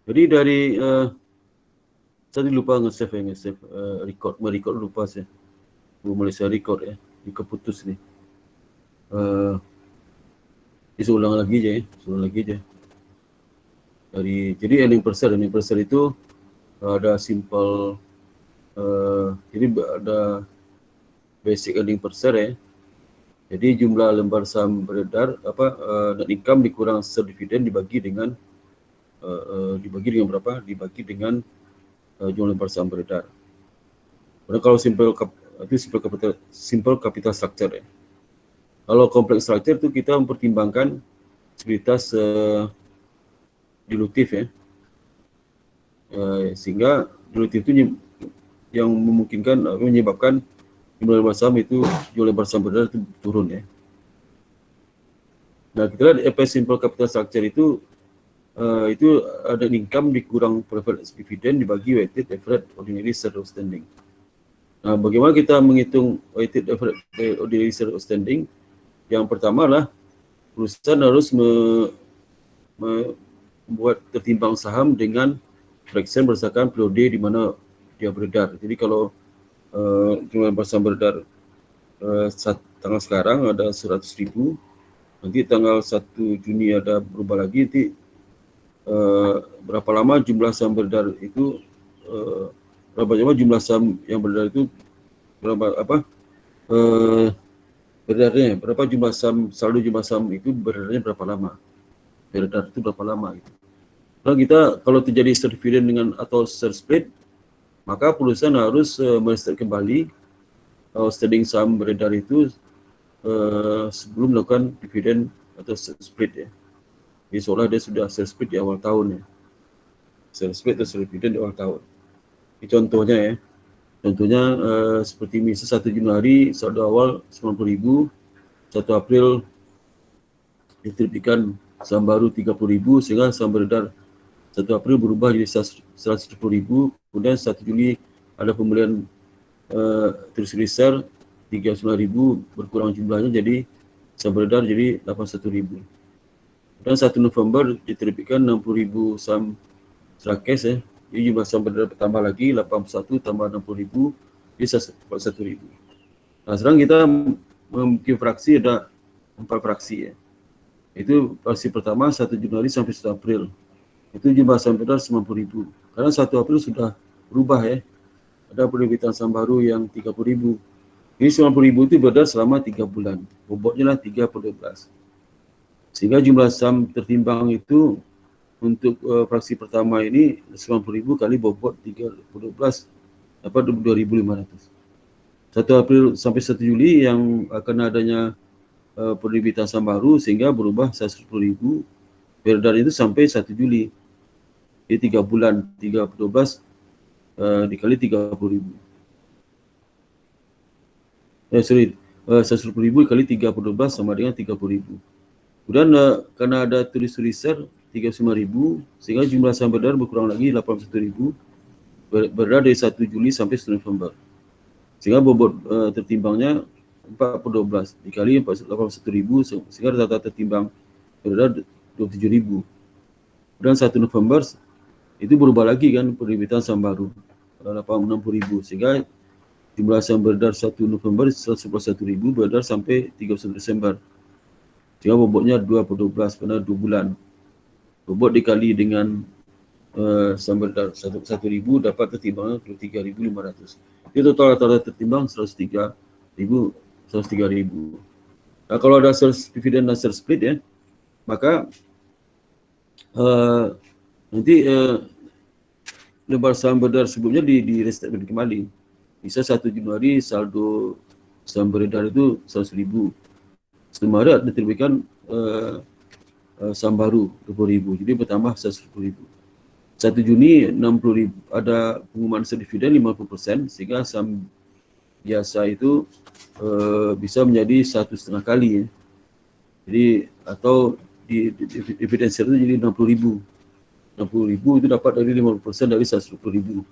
Jadi dari saya lupa nge-save merecord lupa saya. Boleh saya record ya. Ini keputus nih. Ulang lagi aja ya. Ulang lagi aja. Jadi earning per share itu ada simple jadi ada basic earning per share ya. Jadi jumlah lembar saham beredar net income dikurang share dividen dibagi dengan berapa? Dibagi dengan jumlah lembar saham beredar. Karena kalau simple capital structure ya. Kalau complex structure itu kita mempertimbangkan sekuritas dilutif ya. Sehingga dilutif itu yang memungkinkan menyebabkan jumlah lembar saham beredar itu turun ya. Nah, kita lihat simple capital structure itu ada income dikurang preferred dividend dibagi weighted average ordinary share outstanding. Nah, bagaimana kita menghitung weighted average ordinary share outstanding? Yang pertama lah, perusahaan harus membuat tertimbang saham dengan fraction berdasarkan periode di mana dia beredar. Jadi kalau jumlah saham beredar tanggal sekarang ada 100.000, nanti tanggal 1 Juni ada berubah lagi, nanti berapa lama jumlah saham beredar itu berapa lama jumlah saham yang beredar itu beredarnya berapa jumlah saham, saldo jumlah saham itu beredarnya berapa lama, beredar itu berapa lama gitu. Kalau terjadi share dividen atau share split, maka perusahaan harus merestart kembali outstanding saham beredar itu sebelum melakukan dividen atau share split ya. Jadi seolah dia sudah share split di awal tahun ya. Share split atau share dividen di awal tahun. Ini contohnya ya. Contohnya seperti misal 1 Januari saldo awal 90.000, 1 April diterbitkan saham baru 30.000 sehingga saham beredar 1 April berubah jadi 110.000, kemudian 1 Juli ada pembelian treasury share 39.000 berkurang jumlahnya jadi saham beredar jadi 81.000. Dan 1 November diterbitkan 60.000 saham Strakes ya. Jadi jumlah saham beredar bertambah lagi 81 tambah 60.000 jadi 41.000. Nah, sekarang kita memiliki fraksi ada 4 fraksi ya. Itu fraksi pertama 1 Januari sampai 1 April. Itu jumlah saham beredar 90.000. Karena 1 April sudah berubah ya. Ada penerbitan saham baru yang 30.000. Ini 90.000 itu beredar selama 3 bulan. Bobotnya lah 3 per 12. Sehingga jumlah saham tertimbang itu untuk fraksi pertama ini 90.000 kali bobot 3 per 12 dapat 22.500. 1 April sampai 1 Juli yang akan adanya penerbitan saham baru sehingga berubah 110.000 beredar itu sampai 1 Juli. Jadi 3 bulan 3 per 12 dikali 30.000. 110.000 kali 3 per 12 sama dengan 30.000. Kemudian karena ada treasury share 35.000 sehingga jumlah saham beredar berkurang lagi 81.000 beredar dari 1 Juli sampai 1 November. Sehingga bobot tertimbangnya 4 per 12 dikali 81.000 sehingga data tertimbang beredar 27.000. Kemudian 1 November itu berubah lagi kan penerbitan saham baru 86.000 sehingga jumlah saham beredar 1 November 141.000 beredar sampai 31 Desember. Sehingga bobotnya 2 per 12 karena 2 bulan. Bobot dikali dengan saham beredar 1.000 dapat tertimbang 23.500. Jadi total tertimbang 103.000. Nah, kalau ada share dividen dan share split ya, maka nanti lembar saham beredar sebelumnya di restart kembali. Bisa 1 Januari saldo saham beredar itu 100.000. Setelah ada diterbitkan saham baru 20.000, jadi bertambah 110.000. 1 Juni 60.000 ada pengumuman share dividen 50% sehingga saham biasa itu bisa menjadi 1,5 kali ya. Jadi atau dividen share itu jadi 60.000. 60.000 itu dapat dari 50% dari 120.000.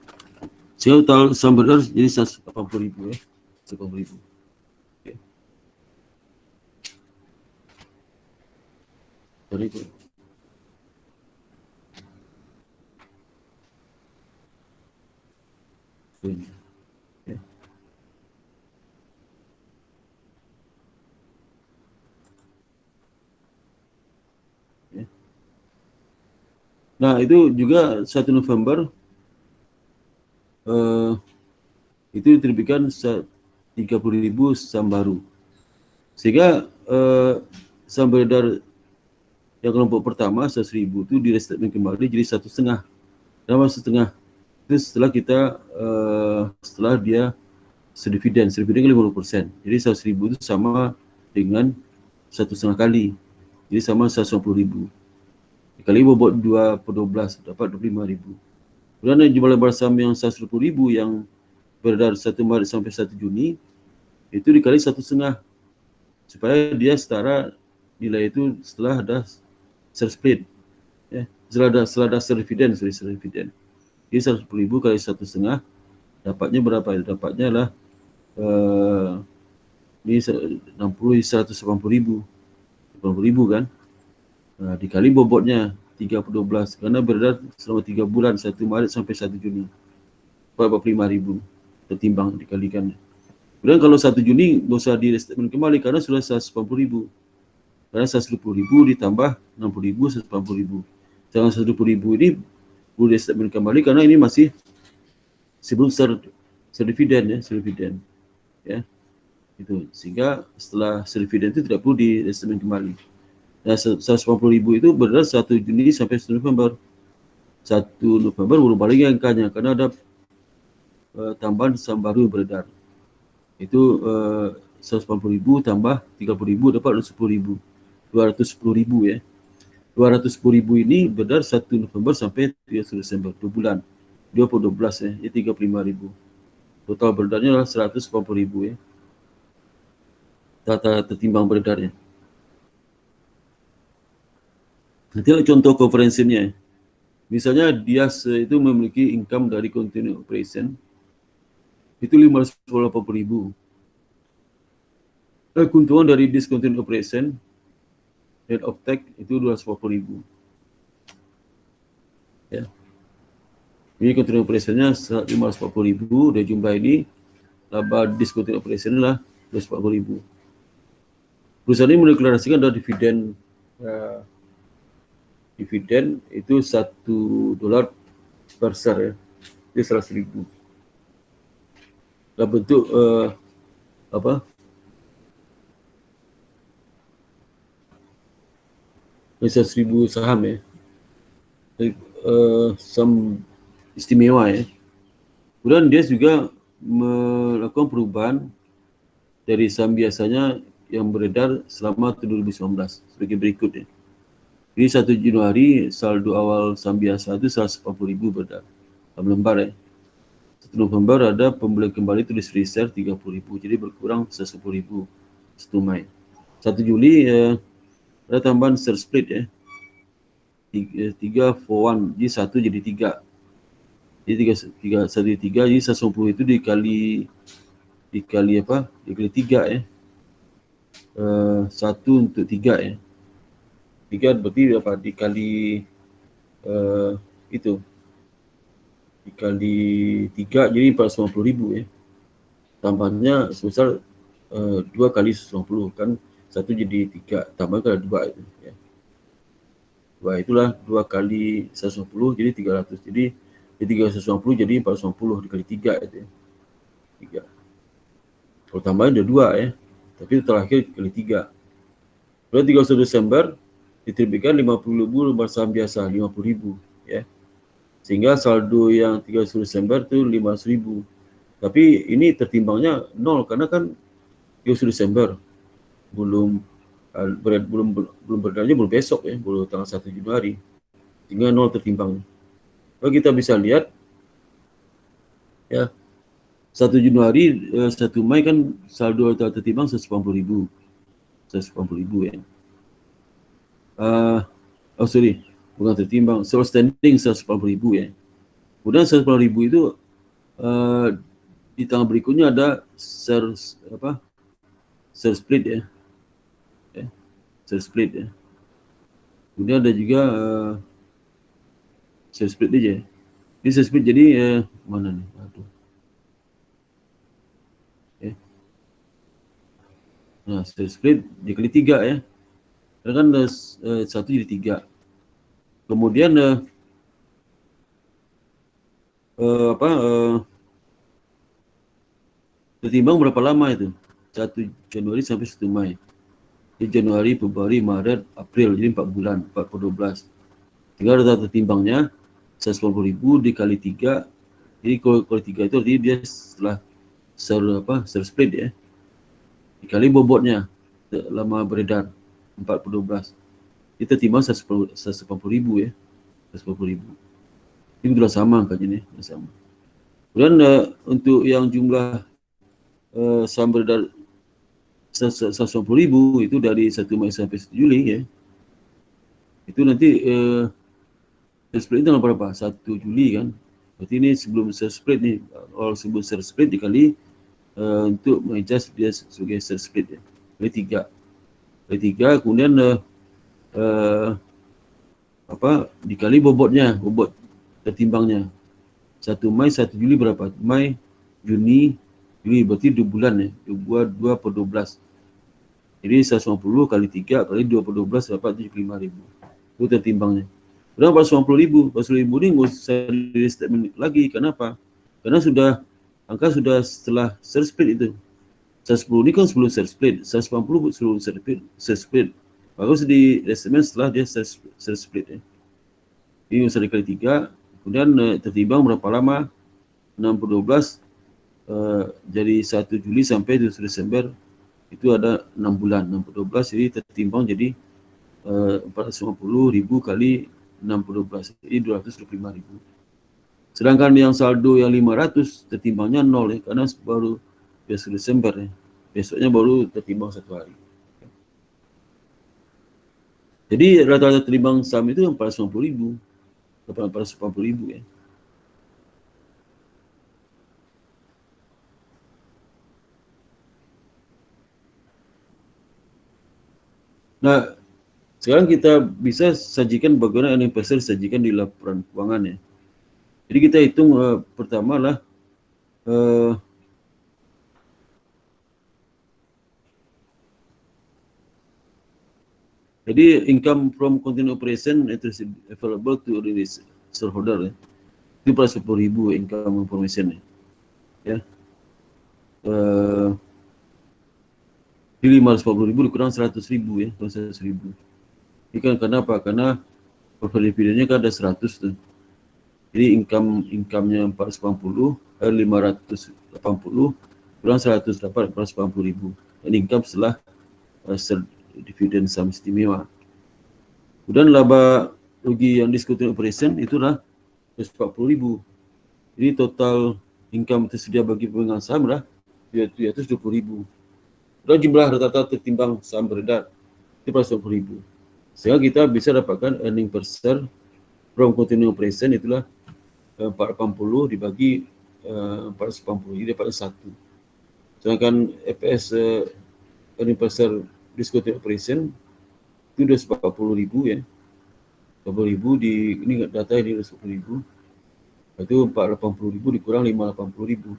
Sehingga total saham beredar jadi 180.000 ya. 180.000. Okay. Sorry. Ya. Ya. Nah, itu juga 1 November eh, itu diterbitkan 30.000 saham baru. Sehingga saham beredar yang kelompok pertama 100.000 itu direstatement kembali jadi 1,5. Kenapa 1,5? Itu setelah kita setelah dia sedividen kan 50%. Jadi 100.000 itu sama dengan 1,5 kali. Jadi sama 150.000. Dikali bobot 2 per 12 dapat 25.000. Kemudian jumlah lembar saham yang 120.000 yang beredar 1 Maret sampai 1 Juni itu dikali 1,5 supaya dia setara nilai itu setelah ada split, ya. Setelah ada dividen. Jadi 110.000 kali 1,5 dapatnya berapa? Dapatnya lah ini 60, 180.000 kan. Nah, dikali bobotnya 3 per 12 karena beredar selama 3 bulan 1 Maret sampai 1 Juni 45.000 tertimbang dikalikan. Kemudian kalau 1 Juni nggak usah direstatement kembali karena sudah 180.000. Karena 120.000 ditambah 60.000 180.000. Jangan 120.000 ini perlu direstatement kembali karena ini masih sebelum dividen ya. Itu sehingga setelah dividen itu tidak perlu direstatement kembali. Nah, 180.000 itu beredar 1 Juni sampai 1 November. 1 November baru balik angkanya karena ada tambahan saham baru yang beredar. Itu 180.000 tambah 30.000 dapat 10.000. 210.000 ya. 210.000 ini beredar 1 November sampai 31 Desember, 2 bulan. 2 per 12 ya, ini 35.000. Total beredarnya adalah 180.000 ya. Data tertimbang beredarnya. Nanti contoh konferensinya. Misalnya dia itu memiliki income dari continuing operation itu 580.000. Keuntungan dari discontinued operation rate of tax itu 240.000. Ya. Ini continuing operationnya 540.000 dari jumlah ini. Laba discontinued operation lah 240.000. Perusahaan ini mendeklarasikan ada dividen itu $1 per share ya. Itu 100.000. Dalam bentuk apa? Misal 1.000 saham ya. Saham istimewa ya. Kemudian dia juga melakukan perubahan dari saham biasanya yang beredar selama 2019 sebagai berikut ya. Jadi 1 Januari saldo awal saham biasa itu 180.000 beredar dalam lembar ya. 1 November ada pembelian kembali tulis reserve 30.000 jadi berkurang 110.000 1 Mei. 1 Juli ada tambahan share split ya. 3 for 1 jadi 1 jadi 3. Jadi 3 jadi 110 itu dikali apa? Dikali 3 ya. 1 untuk 3 ya. 3 berarti apa? Dikali itu. Dikali 3 jadi 450.000 ya. Tambahnya sebesar 2 kali 150 kan 1 jadi 3 tambah kali 2 itu ya. 2 itulah 2 kali 150 jadi 300. Jadi 350 jadi 450 dikali 3 itu ya. 3. Kalau tambahan ada 2 ya. Tapi itu terakhir kali 3. Pada 31 Desember diterbitkan 50.000 lembar saham biasa 50.000 ya. Sehingga saldo yang 31 Desember itu 500.000. Tapi ini tertimbangnya 0 karena kan 31 Desember belum beredarnya belum besok ya, belum tanggal 1 Januari. Sehingga 0 tertimbang. Kalau kita bisa lihat ya 1 Januari 1 Mei kan saldo tertimbang 180.000. 180.000 ya. Bukan tertimbang, outstanding 180.000 ya. Kemudian 180.000 itu di tanggal berikutnya ada share split ya. Share split ya. Kemudian ada juga share split aja. Ini share split jadi mana nih? Aduh. Nah, sales split dikali 3 ya. Karena kan 1 jadi 3. Kemudian tertimbang berapa lama itu? 1 Januari sampai 1 Mei. Jadi Januari, Februari, Maret, April, jadi 4 bulan, 4 per 12. Tinggal data tertimbangnya 180.000 dikali 3. Jadi kalau 3 itu artinya dia setelah ser split ya. Dikali bobotnya lama beredar 4 per 12. Kita timbang 180.000 ya. 180.000. Ini sudah sama angkanya nih, sudah sama. Kemudian untuk yang jumlah saham beredar 180.000 itu dari 1 Mei sampai 1 Juli ya. Itu nanti split itu berapa? 1 Juli kan. Berarti ini sebelum split nih, sebelum split dikali untuk mengadjust dia sebagai split ya. Kali 3. Kali 3 kemudian dikali bobotnya, bobot tertimbangnya. 1 Mei, 1 Juli berapa? Mei, Juni, Juli, berarti 2 bulan ya. 2 per 12. Jadi 150 kali 3 kali 2 per 12 dapat 75.000. Itu tertimbangnya. Berapa 150.000? 150.000 ini nggak usah di statement lagi. Kenapa? Karena angka sudah setelah share split itu. 110 ini kan sebelum share split, 180 sebelum share split. Bagus di statement setelah dia share split ya. Ini usah dikali 3. Kemudian tertimbang berapa lama? 6 per 12 dari 1 Juli sampai 1 Desember itu ada 6 bulan. 6 per 12 jadi tertimbang jadi 450.000 kali 6 per 12 jadi 225.000. Sedangkan yang saldo yang 500 tertimbangnya 0 ya, karena baru 1 Desember ya. Besoknya baru tertimbang 1 hari. Jadi rata-rata tertimbang saham itu 450.000. 480.000 ya. Nah, sekarang kita bisa sajikan bagaimana earning per share disajikan di laporan keuangan ya. Jadi kita hitung pertama lah jadi income from continuing operation it is available to the shareholder ya. Itu pada 10.000 income information ya. Jadi 540.000 dikurang 100.000 ya, 100.000. Ini kan kenapa? Karena portfolio dividennya kan ada 100 tuh. Jadi income-nya 480, 580 kurang 100 dapat 480.000. Dan income setelah dividen saham istimewa. Kemudian laba rugi yang discontinued operation itulah 140.000. Jadi total income tersedia bagi pemegang saham lah 220.000. Dan jumlah rata-rata tertimbang saham beredar itu 140.000. Sehingga kita bisa dapatkan earning per share from continuing operation itulah 480 dibagi 480, jadi dapat 1. Sedangkan EPS earning per share discontinued operation itu 240.000 ya. 40.000 ini data ini 240.000. Itu 480.000 dikurang 580.000.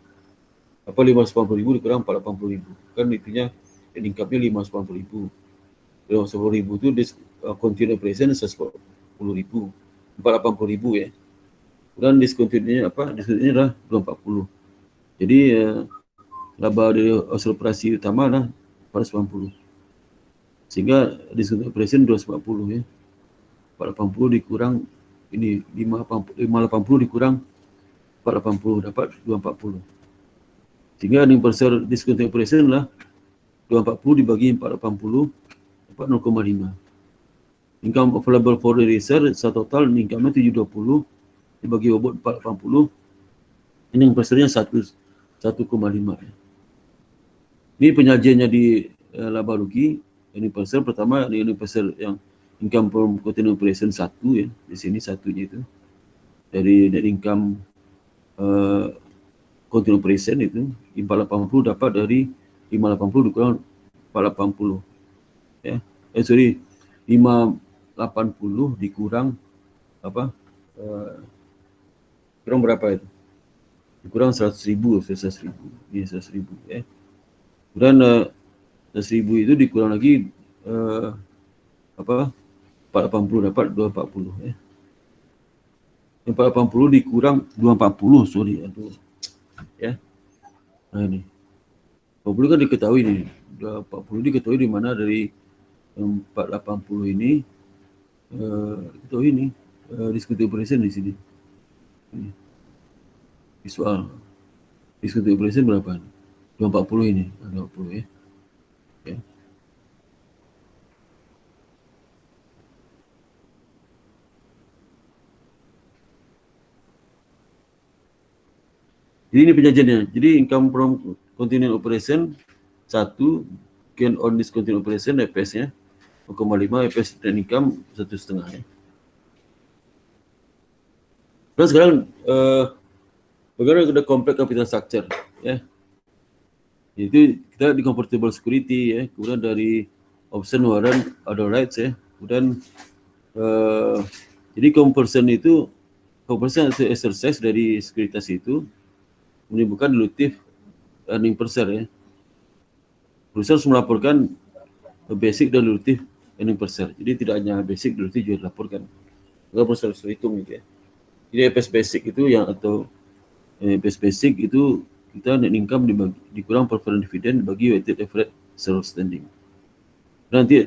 Apa 580.000 dikurang 480.000? Kan itunya income-nya 580.000. 580.000 itu continued operation 140.000. 480.000 ya. Dan discontinued-nya adalah 240. Jadi laba dari hasil operasi utama lah 490. Sehingga discontinued operation 240 ya. 480 dikurang ini 580 dikurang 480 dapat 240. Sehingga earning per share discontinued operation lah 240 dibagi 480 dapat 0,5. Income available for the reserve total income-nya 720 dibagi bobot 480. Ini yang persennya 1,5 ya. Ini penyajiannya di laba rugi. Ini persen pertama, ini persen yang income from continuing operation 1 ya. Di sini satunya itu dari net income continuing operation itu 480 dapat dari 580 dikurang 480 ya. 580 dikurang kurang berapa itu? Dikurang 100.000 ya. Kemudian 100.000 itu dikurang lagi 480 dapat 240 ya. 480 dikurang 240, sorry, aduh ya. Nah ini 40 kan diketahui nih, 240 diketahui di mana dari 480 ini ketahui ini discontinued operation di sini. Visual discontinued operation berapa? 240 ini, 240 ya. Ya. Jadi ini penyajiannya. Jadi income from continuing operation 1, gain on discontinued operation EPS-nya 0,5, EPS net income 1,5 ya. Terus sekarang bagaimana sudah complex capital structure ya. Itu kita di convertible security ya, kemudian dari option warrant other rights ya. Kemudian jadi conversion hasil exercise dari sekuritas itu menimbulkan dilutive earning per share ya. Perusahaan harus melaporkan basic dan dilutive earning per share. Jadi tidak hanya basic, dilutive juga dilaporkan. Maka perusahaan harus hitung gitu ya. Jadi EPS basic itu yang atau EPS basic itu kita net income dikurang preferred dividend dibagi weighted average share outstanding. Nanti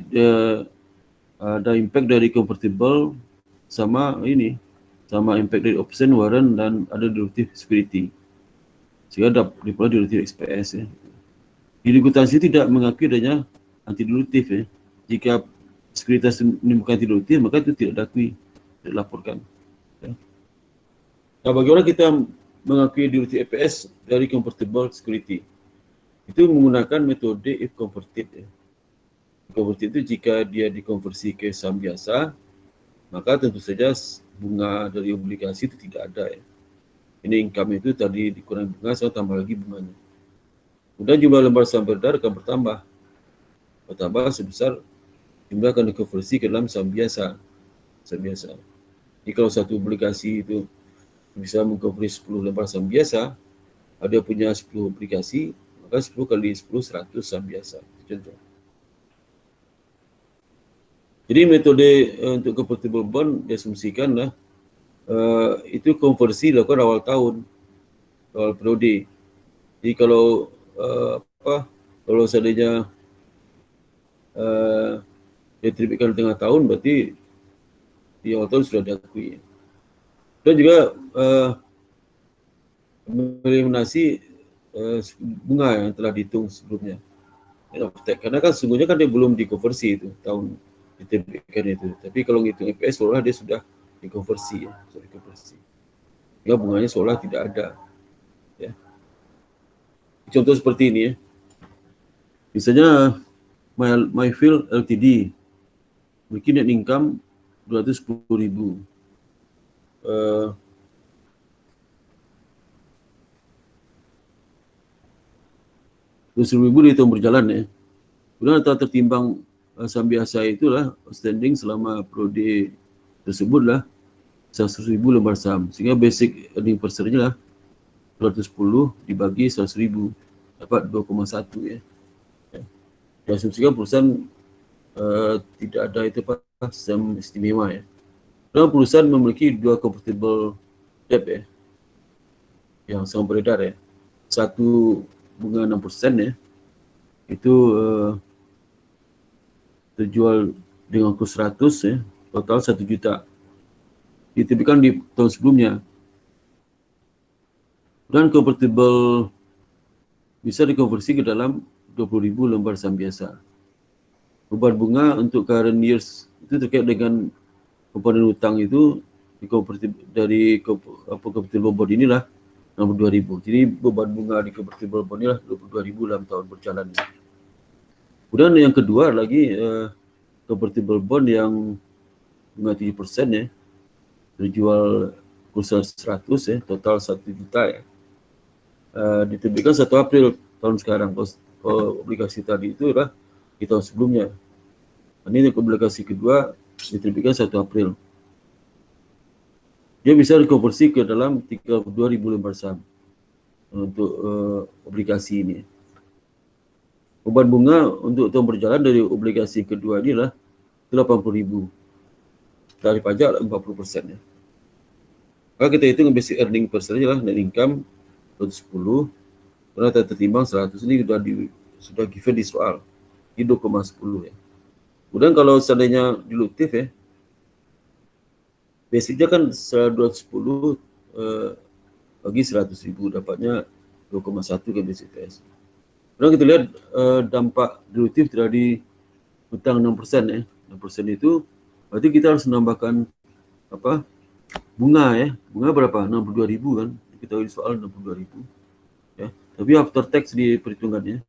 ada impact dari convertible sama impact dari option warrant dan ada dilutive security. Sehingga diperoleh dilutive XPS ya. Di akuntansi tidak mengakui adanya anti dilutif ya. Jika sekuritas menimbulkan anti dilutif maka itu tidak diakui, tidak dilaporkan. Ya. Nah, bagaimana kita mengakui dilutif EPS dari convertible security? Itu menggunakan metode if converted ya. Converted itu jika dia dikonversi ke saham biasa, maka tentu saja bunga dari obligasi itu tidak ada ya. Ini income itu tadi dikurangi bunga, saya tambah lagi bunganya. Kemudian jumlah lembar saham beredar akan bertambah sebesar jumlah akan dikonversi ke dalam saham biasa. Jadi kalau satu obligasi itu bisa mengkonversi 10 lembar saham biasa, ada punya 10 obligasi, maka 10 kali 10 100 saham biasa. Contoh. Jadi metode untuk convertible bond diasumsikan lah itu konversi dilakukan awal tahun, awal periode. Jadi kalau kalau seandainya diterbitkan di tengah tahun, berarti di awal tahun sudah diakui. Dan juga meliminasi bunga yang telah dihitung sebelumnya. Karena kan sesungguhnya kan dia belum dikonversi itu tahun diterbitkan itu. Tapi kalau ngitung EPS seolah dia sudah dikonversi ya, sudah dikonversi. Ya bunganya seolah tidak ada. Ya. Contoh seperti ini ya. Misalnya Myfield Ltd memiliki net income 210.000. 200.000 di tahun berjalan ya. Kemudian atau tertimbang saham biasa itulah outstanding selama periode tersebut lah 100.000 lembar saham. Sehingga basic earning per share-nya lah 210 dibagi 100.000 dapat 2,1 ya. Diasumsikan perusahaan tidak ada itu sistem istimewa ya. Dan perusahaan memiliki 2 convertible debt ya, yang sama beredar ya. Satu bunga 6% ya, itu terjual dengan kurs 100 ya, total 1 juta. Diterbitkan di tahun sebelumnya. Dan convertible bisa dikonversi ke dalam 20.000 lembar saham biasa. Beban bunga untuk current years itu terkait dengan komponen hutang itu dari convertible bond inilah 62.000. Jadi beban bunga di convertible bond inilah 22.000 dalam tahun berjalan. Kemudian yang kedua lagi convertible bond yang bunga 7% ya, terjual kurs 100 ya, total 1 juta ya. Diterbitkan 1 April tahun sekarang. Kalau obligasi tadi itu adalah di tahun sebelumnya. Ini obligasi kedua diterbitkan 1 April. Dia bisa dikonversi ke dalam 32.000 lembar saham untuk obligasi ini. Beban bunga untuk tahun berjalan dari obligasi kedua ini lah 80.000. Tarif pajak 40% ya. Kalau kita hitung basic earning per share lah, net income 210, karena tertimbang 100 ini sudah given di soal di 2,10 ya. Kemudian kalau seandainya dilutif ya, basicnya kan 210 bagi 100.000 dapatnya 2,1 ke basic PS. Kemudian kita lihat dampak dilutif dari hutang 6% ya. 6% itu berarti kita harus menambahkan apa? Bunga ya. Bunga berapa? 62.000 kan. Kita di soal 62.000 ya. Tapi after tax di perhitungannya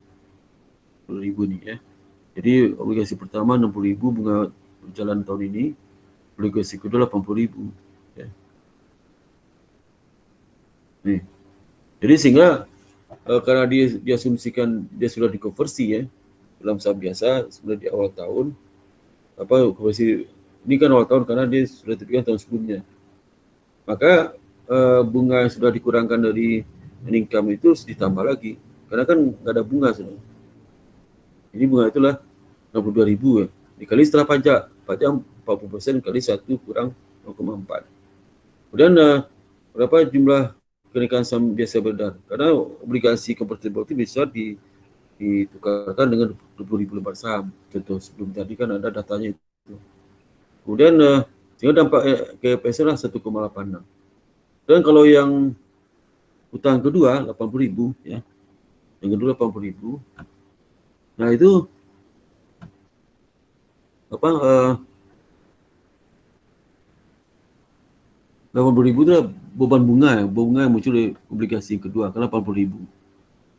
10.000 nih ya. Jadi obligasi pertama 60.000 bunga berjalan tahun ini, obligasi kedua 80.000 ya. Nih. Jadi sehingga karena dia diasumsikan dia sudah dikonversi ya dalam saham biasa sudah di awal tahun, apa konversi ini kan awal tahun karena dia sudah diberikan tahun sebelumnya, maka bunga yang sudah dikurangkan dari income itu harus ditambah lagi karena kan nggak ada bunga sebenarnya. Jadi bunga itulah 62.000 ya dikali setelah pajak 40% kali 1 kurang 0,4. Kemudian berapa jumlah kenaikan saham biasa beredar, karena obligasi convertible itu bisa ditukarkan dengan 20.000 lembar saham. Contoh sebelum tadi kan ada datanya itu. Kemudian sehingga dampak KPS lah 1,86. Dan kalau yang utang kedua 80.000 ya, yang kedua 80.000. Nah itu apa? 80.000 itu beban bunga yang muncul dari obligasi kedua kan 80.000.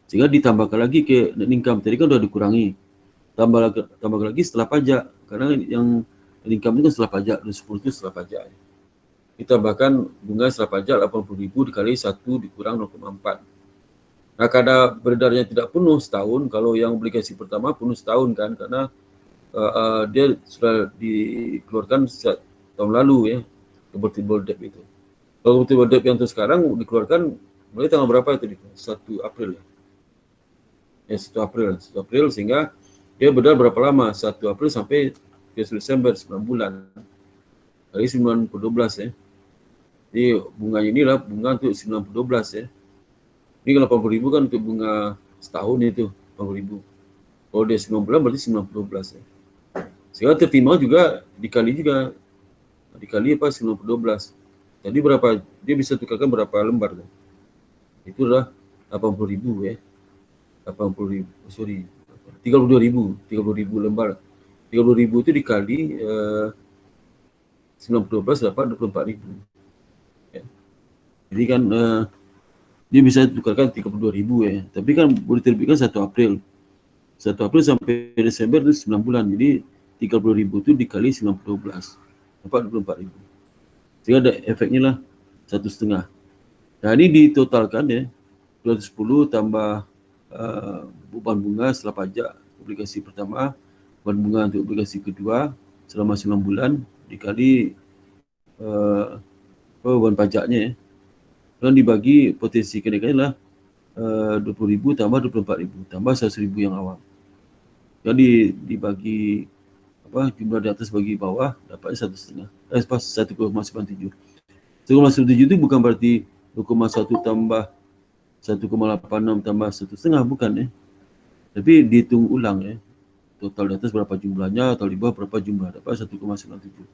Sehingga ditambahkan lagi ke net income tadi kan udah dikurangi. Tambah lagi setelah pajak karena yang net income itu kan setelah pajak, 10 itu setelah pajak. Ditambahkan bunga setelah pajak 80.000 dikali 1 dikurang 0,4. Nah, karena beredarnya tidak penuh setahun, kalau yang obligasi pertama penuh setahun kan karena dia sudah dikeluarkan tahun lalu ya, convertible debt itu. Kalau convertible debt yang untuk sekarang dikeluarkan mulai tanggal berapa itu? 1 April ya. Ya 1 April sehingga dia beredar berapa lama? 1 April sampai 1 Desember 9 bulan. Kali 9 per 12 ya. Jadi bunganya inilah bunga untuk 9 per 12 ya. Ini kalau 80.000 kan untuk bunga setahun itu 80.000. Kalau dia 9 bulan berarti 9 per 12 ya. Sehingga tertimbang juga dikali 9 per 12. Jadi berapa? Dia bisa tukarkan berapa lembar kan? Itu adalah 80.000 ya. 80.000, sorry. 32.000 lembar. 30.000 itu dikali 9 per 12 dapat 24.000. Ya. Jadi kan dia bisa tukarkan 32.000 ya. Tapi kan boleh terbitkan 1 April. 1 April sampai Desember itu 9 bulan. Jadi 30.000 itu dikali 9 per 12 dapat 24.000. Sehingga ada efeknya lah 1,5. Nah ini ditotalkan ya 210 tambah beban bunga setelah pajak obligasi pertama, beban bunga untuk obligasi kedua selama 9 bulan dikali beban pajaknya ya. Dan dibagi potensi kenaikannya lah 20.000 tambah 24.000 tambah 100.000 yang awal. Jadi dibagi jumlah di atas bagi bawah dapatnya 1,5. 1,97. 1,97 itu bukan berarti 2,1 tambah 1,86 tambah 1,5 bukan ya. Tapi dihitung ulang ya. Total di atas berapa jumlahnya atau di bawah berapa jumlah dapat 1,97.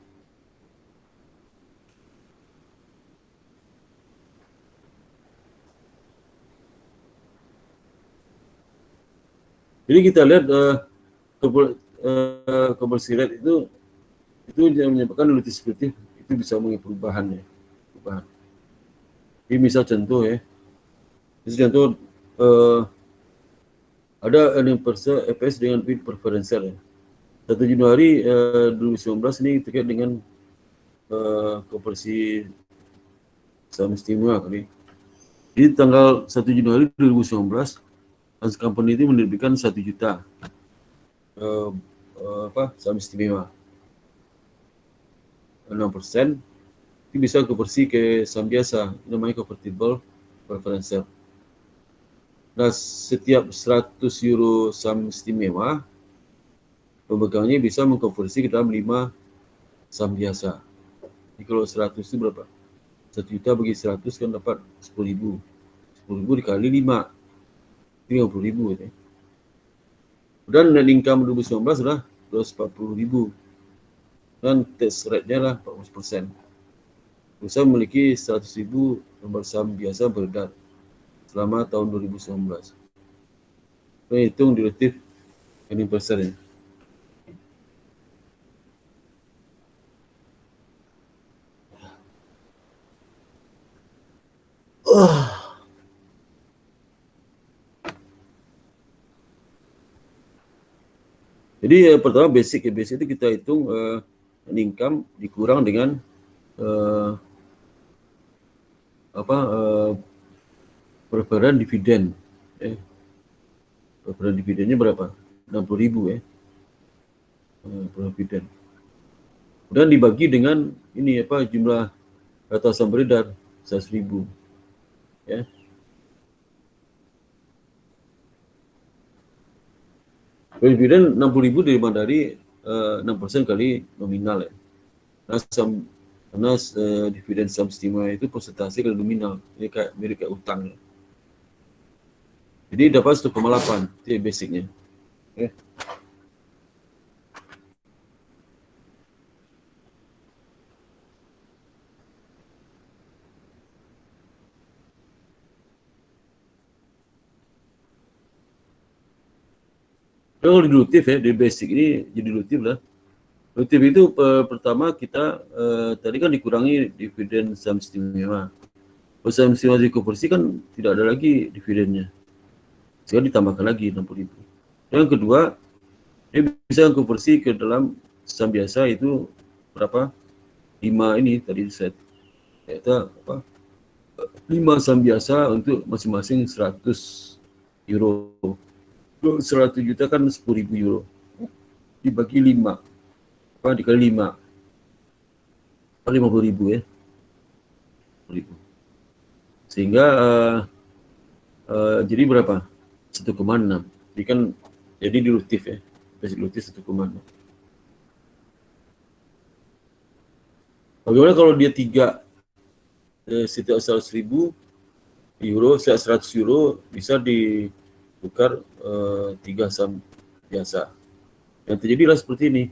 Jadi kita lihat conversion rate itu yang menyebabkan dilutif itu bisa mengalami perubahan. Jadi misal contoh ya, ada earning per share EPS dengan bid preferential ya. 1 Januari 2019 ini terkait dengan konversi saham istimewa kali. Jadi tanggal 1 Januari 2019 Hans Company itu menerbitkan 1 juta saham istimewa 6%. Itu bisa konversi ke saham biasa, namanya convertible preferential. Nah, setiap 100 euro saham istimewa, pemegangnya bisa mengkonversi ke dalam 5 saham biasa. Jadi kalau 100 itu berapa? 1 juta bagi 100 kan dapat 10.000. 10.000 dikali 5, 30.000 gitu. Dan net income 2019 sudah 240.000. Dan tax rate-nya lah 40%. Perusahaan memiliki 100.000 lembar saham biasa beredar selama tahun 2019. Kita hitung relative earning per share. Jadi pertama basic itu kita hitung income dikurang dengan perputaran dividen. Perputaran dividennya berapa? 60.000 ya. Dividen. Kemudian dibagi dengan ini jumlah data saham beredar 100.000 ya. Dividen 60.000 dari 6% kali nominal ya. Karena dividen saham istimewa itu persentase kali nominal. Ini mirip kayak utang ya. Jadi dapat 1,8 itu ya basicnya. Okay. Kalau dilutif ya, di basic ini jadi dilutif lah. Dilutif itu pertama kita tadi kan dikurangi dividen saham istimewa. Kalau saham istimewa dikonversi kan tidak ada lagi dividennya. Sekarang ditambahkan lagi 60.000. Yang kedua, dia bisa konversi ke dalam saham biasa itu berapa? 5 ini tadi set. Yaitu 5 saham biasa untuk masing-masing 100 euro. 100 juta kan 10.000 euro. Dibagi 5. Dikali 5. 50.000 ya. 50.000. Sehingga jadi berapa? 1,6. Jadi kan jadi dilutif ya. Basic dilutif 1,6. Bagaimana kalau dia 3 setiap 100.000 euro, setiap 100 euro bisa ditukar 3 saham biasa. Yang terjadilah seperti ini.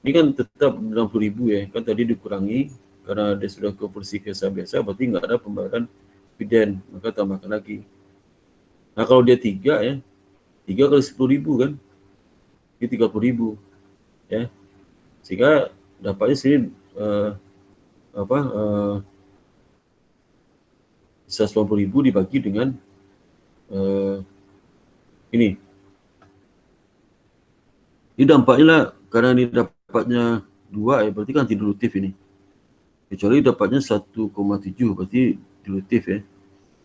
Ini kan tetap 60.000 ya, kan tadi dikurangi karena dia sudah konversi ke saham biasa, berarti nggak ada pembayaran dividen, maka tambahkan lagi. Nah kalau dia 3 ya, 3 kali 10.000 kan, ini 30.000 ya, sehingga dapatnya sini 180.000 dibagi dengan ini. Ini dampaknya lah, karena ini dapatnya 2 ya, berarti kan dilutif ini. Kecuali dapatnya 1,7 berarti dilutif ya.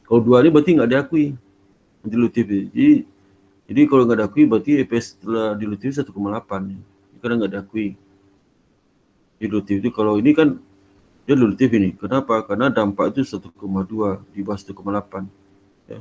Kalau 2 ini berarti nggak diakui dilutif. Jadi kalau nggak diakui berarti EPS setelah dilutif 1,8 ya. Karena nggak diakui. Dilutif itu kalau ini kan dia dilutif ini. Kenapa? Karena dampak itu 1,2 di bawah 1,8 ya.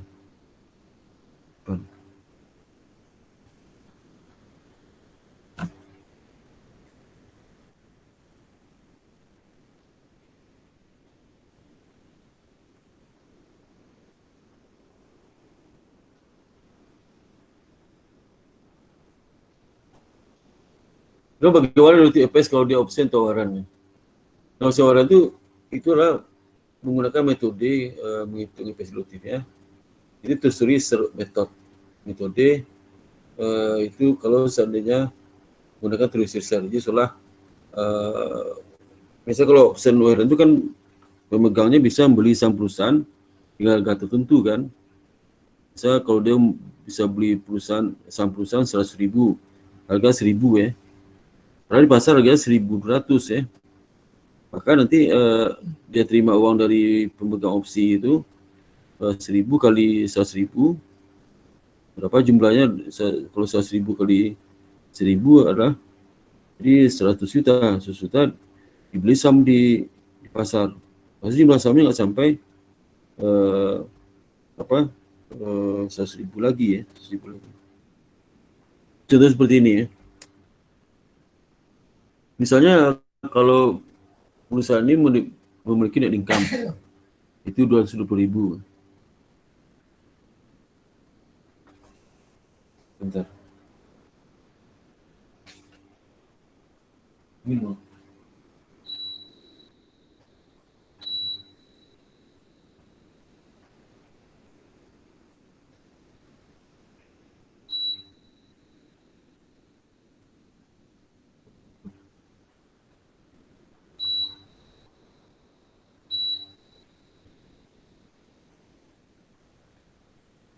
Nah, bagaimana dilutif EPS kalau dia option tawarannya? Nah, tawaran itu itulah menggunakan metode menghitung EPS dilutif ya. Jadi tersuri metode itu kalau seandainya menggunakan telusur share. Jadi setelah misalnya kalau option warrant itu kan pemegangnya bisa membeli saham perusahaan dengan harga tertentu kan. Misalnya kalau dia bisa beli saham perusahaan 100.000, harga 1.000 ya. Karena di pasar harganya 1.200 ya. Maka nanti dia terima uang dari pemegang opsi itu 1.000 kali 100.000. Berapa jumlahnya? Kalau 100.000 kali 1.000 adalah jadi 100 juta. 100 juta dibeli saham di pasar. Pasti jumlah sahamnya nggak sampai 100.000 lagi ya, 100.000 lagi. Contoh seperti ini ya. Misalnya kalau perusahaan ini memiliki net income itu 220.000. Bentar. Minum.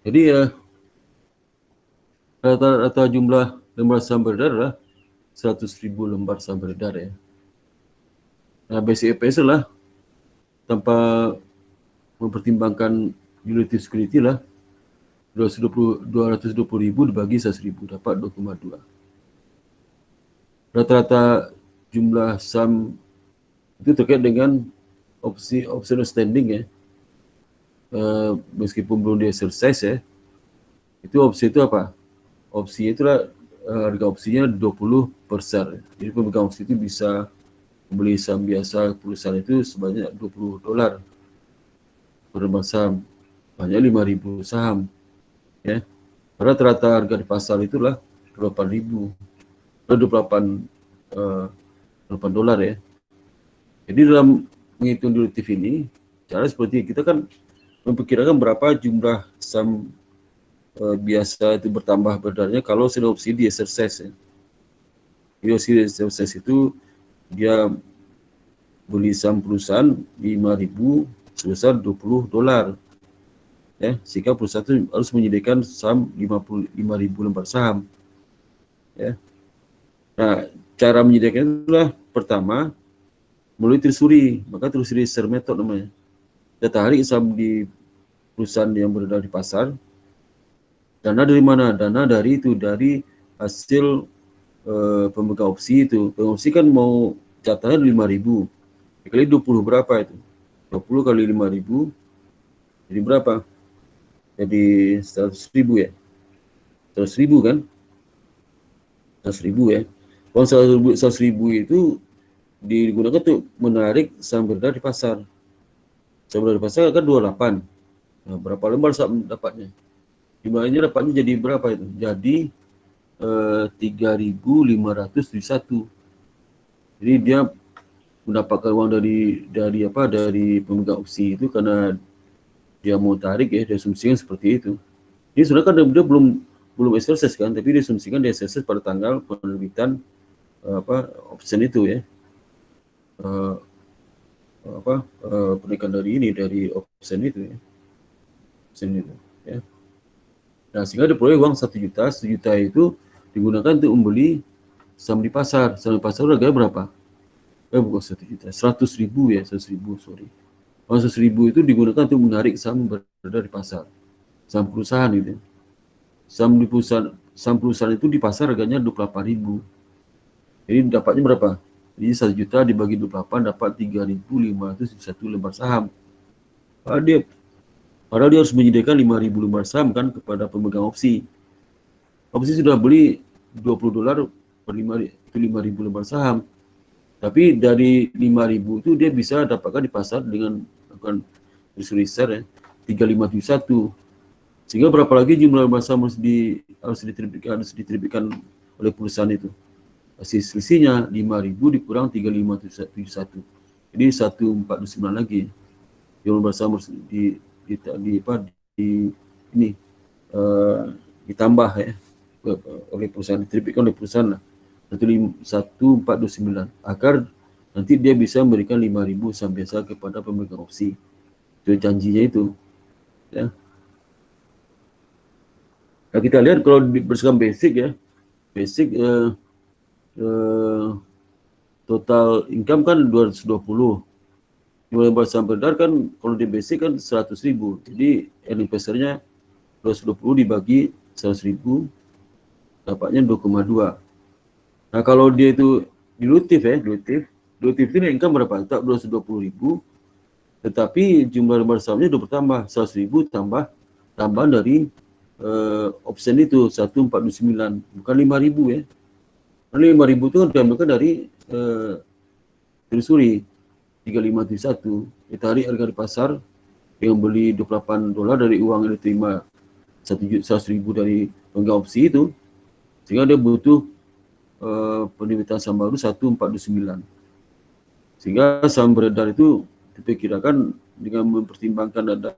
Jadi ya rata-rata jumlah lembar saham beredar adalah 100.000 lembar saham beredar ya. Nah, basic EPS lah tanpa mempertimbangkan relative security lah 220.000 dibagi 100.000 dapat 2,2. Rata-rata jumlah saham itu terkait dengan option standing ya. Meskipun belum di exercise ya, itu opsi itu apa? Opsi itulah harga opsinya 20 per share. Jadi pemegang opsi itu bisa membeli saham biasa perusahaan itu sebanyak $20 per lembar saham, banyak 5.000 saham ya. Karena rata-rata harga di pasar itulah 28.000, 28 dolar ya. Jadi dalam menghitung dilutif ini, cara seperti kita kan memperkirakan berapa jumlah saham biasa itu bertambah beredarnya kalau sudah opsi di exercise ya. Di opsi di exercise itu dia beli saham perusahaan 5.000 sebesar $20 ya, sehingga perusahaan itu harus menyediakan saham 55.000 lembar saham ya. Nah, cara menyediakan itulah pertama melalui telusuri, maka telusuri share method namanya. Kita tarik saham di perusahaan yang beredar di pasar. Dana dari mana? Dana dari itu, dari hasil pemegang opsi itu. Pemegang opsi kan mau jatahnya 5.000. Kali 20 berapa itu? 20 kali 5.000 jadi berapa? Jadi 100.000 ya. 100.000 kan? 100.000 ya. Kalau 100.000 itu digunakan untuk menarik saham beredar di pasar. Saham beredar di pasar kan 28. Nah, berapa lembar saham dapatnya? Jumlahnya dapatnya jadi berapa itu? Jadi 3.571. Jadi dia mendapatkan uang dari pemegang opsi itu karena dia mau tarik ya, dia asumsikan seperti itu. Jadi sebenarnya kan dia belum exercise kan, tapi dia asumsikan dia exercise pada tanggal penerbitan option itu ya. Penaikan dari option itu ya. Option itu ya. Nah, sehingga dia peroleh uang 1 juta. 1 juta itu digunakan untuk membeli saham di pasar. Saham di pasar harganya berapa? Bukan 1 juta, 100.000 ya, 100.000, sorry. 100.000 itu digunakan untuk menarik saham berada di pasar. Saham perusahaan itu. Saham perusahaan itu di pasar harganya 28.000. Jadi dapatnya berapa? Jadi 1 juta dibagi 28 dapat 3.501 lembar saham. Padahal dia harus menyediakan 5.000 lembar saham kan kepada pemegang opsi. Opsi sudah beli $20 per 5.000 lembar saham. Tapi dari 5.000 itu dia bisa dapatkan di pasar dengan melakukan research ya, 3.571. Sehingga berapa lagi jumlah lembar saham harus diterbitkan oleh perusahaan itu. Hasil selisihnya 5.000 dikurang 3.571. Jadi 149 lagi. Jumlah lembar saham harus ditambah ya oleh perusahaan, diterbitkan oleh perusahaan lah. 1.429 agar nanti dia bisa memberikan 5.000 saham biasa kepada pemegang opsi. Itu janjinya itu ya. Nah, kita lihat kalau berdasarkan basic ya, basic total income kan 220. Jumlah lembar saham beredar kan kalau di basic kan 100.000. Jadi investornya 220 dibagi 100.000 dapatnya 2,2. Nah, kalau dia itu dilutif itu income berapa? Tak 220.000, tetapi jumlah lembar sahamnya udah bertambah 100.000 tambah tambahan dari option itu 1429, bukan 5.000 ya. Karena 5.000 itu diambilkan dari Treasury 3571, ditarik harga di pasar yang beli $28 dari uang yang diterima 100.000 dari pemegang opsi itu, sehingga dia butuh penerbitan saham baru 1429. Sehingga saham beredar itu diperkirakan dengan mempertimbangkan ada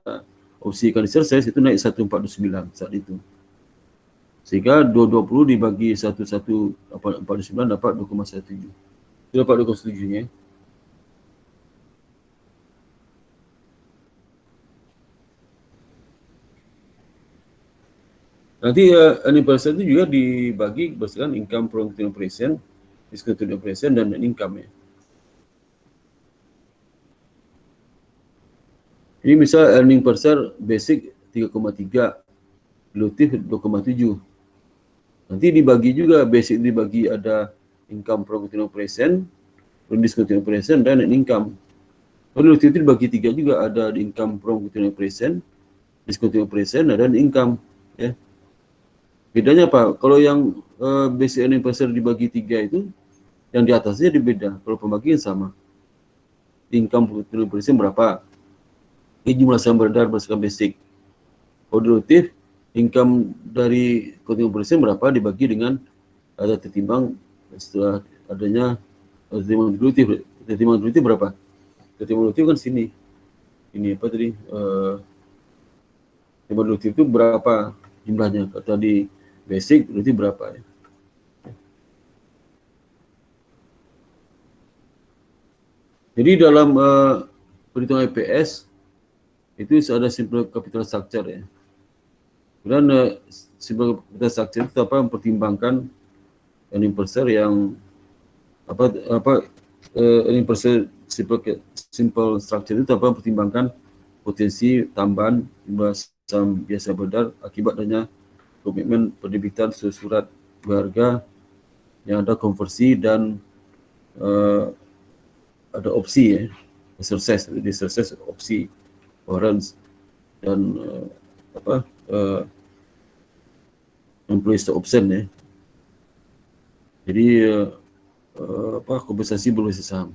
opsi akan diserses itu naik 149 saat itu. Sehingga 220 dibagi 1149 dapat 2,17. Itu dapat 2,17 ya. Nanti earning per share itu juga dibagi berdasarkan income from continuing operation, discontinued operation, dan net income ya. Ini misal earning per share basic 3,3, dilutif 2,7. Nanti dibagi juga, basic dibagi ada income from continuing operation, discontinued operation, dan net income. Kalau dilutif itu dibagi 3 juga, ada income from continuing operation, discontinued operation, dan income ya. Bedanya apa? Kalau yang basic earning per share dibagi 3 itu, yang di atasnya beda. Kalau pembagian sama. Income continuing operation berapa? Ini jumlah saham beredar berdasarkan basic. Kalau dilutif, income dari continuing operation berapa dibagi dengan ada tertimbang setelah adanya tertimbang dilutif. Tertimbang dilutif berapa? Tertimbang dilutif kan sini. Ini apa tadi? Tertimbang dilutif itu berapa jumlahnya? Kata di basic dilutif berapa ya? Jadi dalam perhitungan EPS itu ada simple capital structure ya. Kemudian simple capital structure itu apa? Mempertimbangkan earning per share yang earning per share simple structure itu apa? Mempertimbangkan potensi tambahan jumlah saham biasa beredar akibat adanya komitmen penerbitan surat berharga yang ada konversi dan ada opsi ya, exercise opsi warrants dan employee stock option ya. Jadi kompensasi berbasis saham.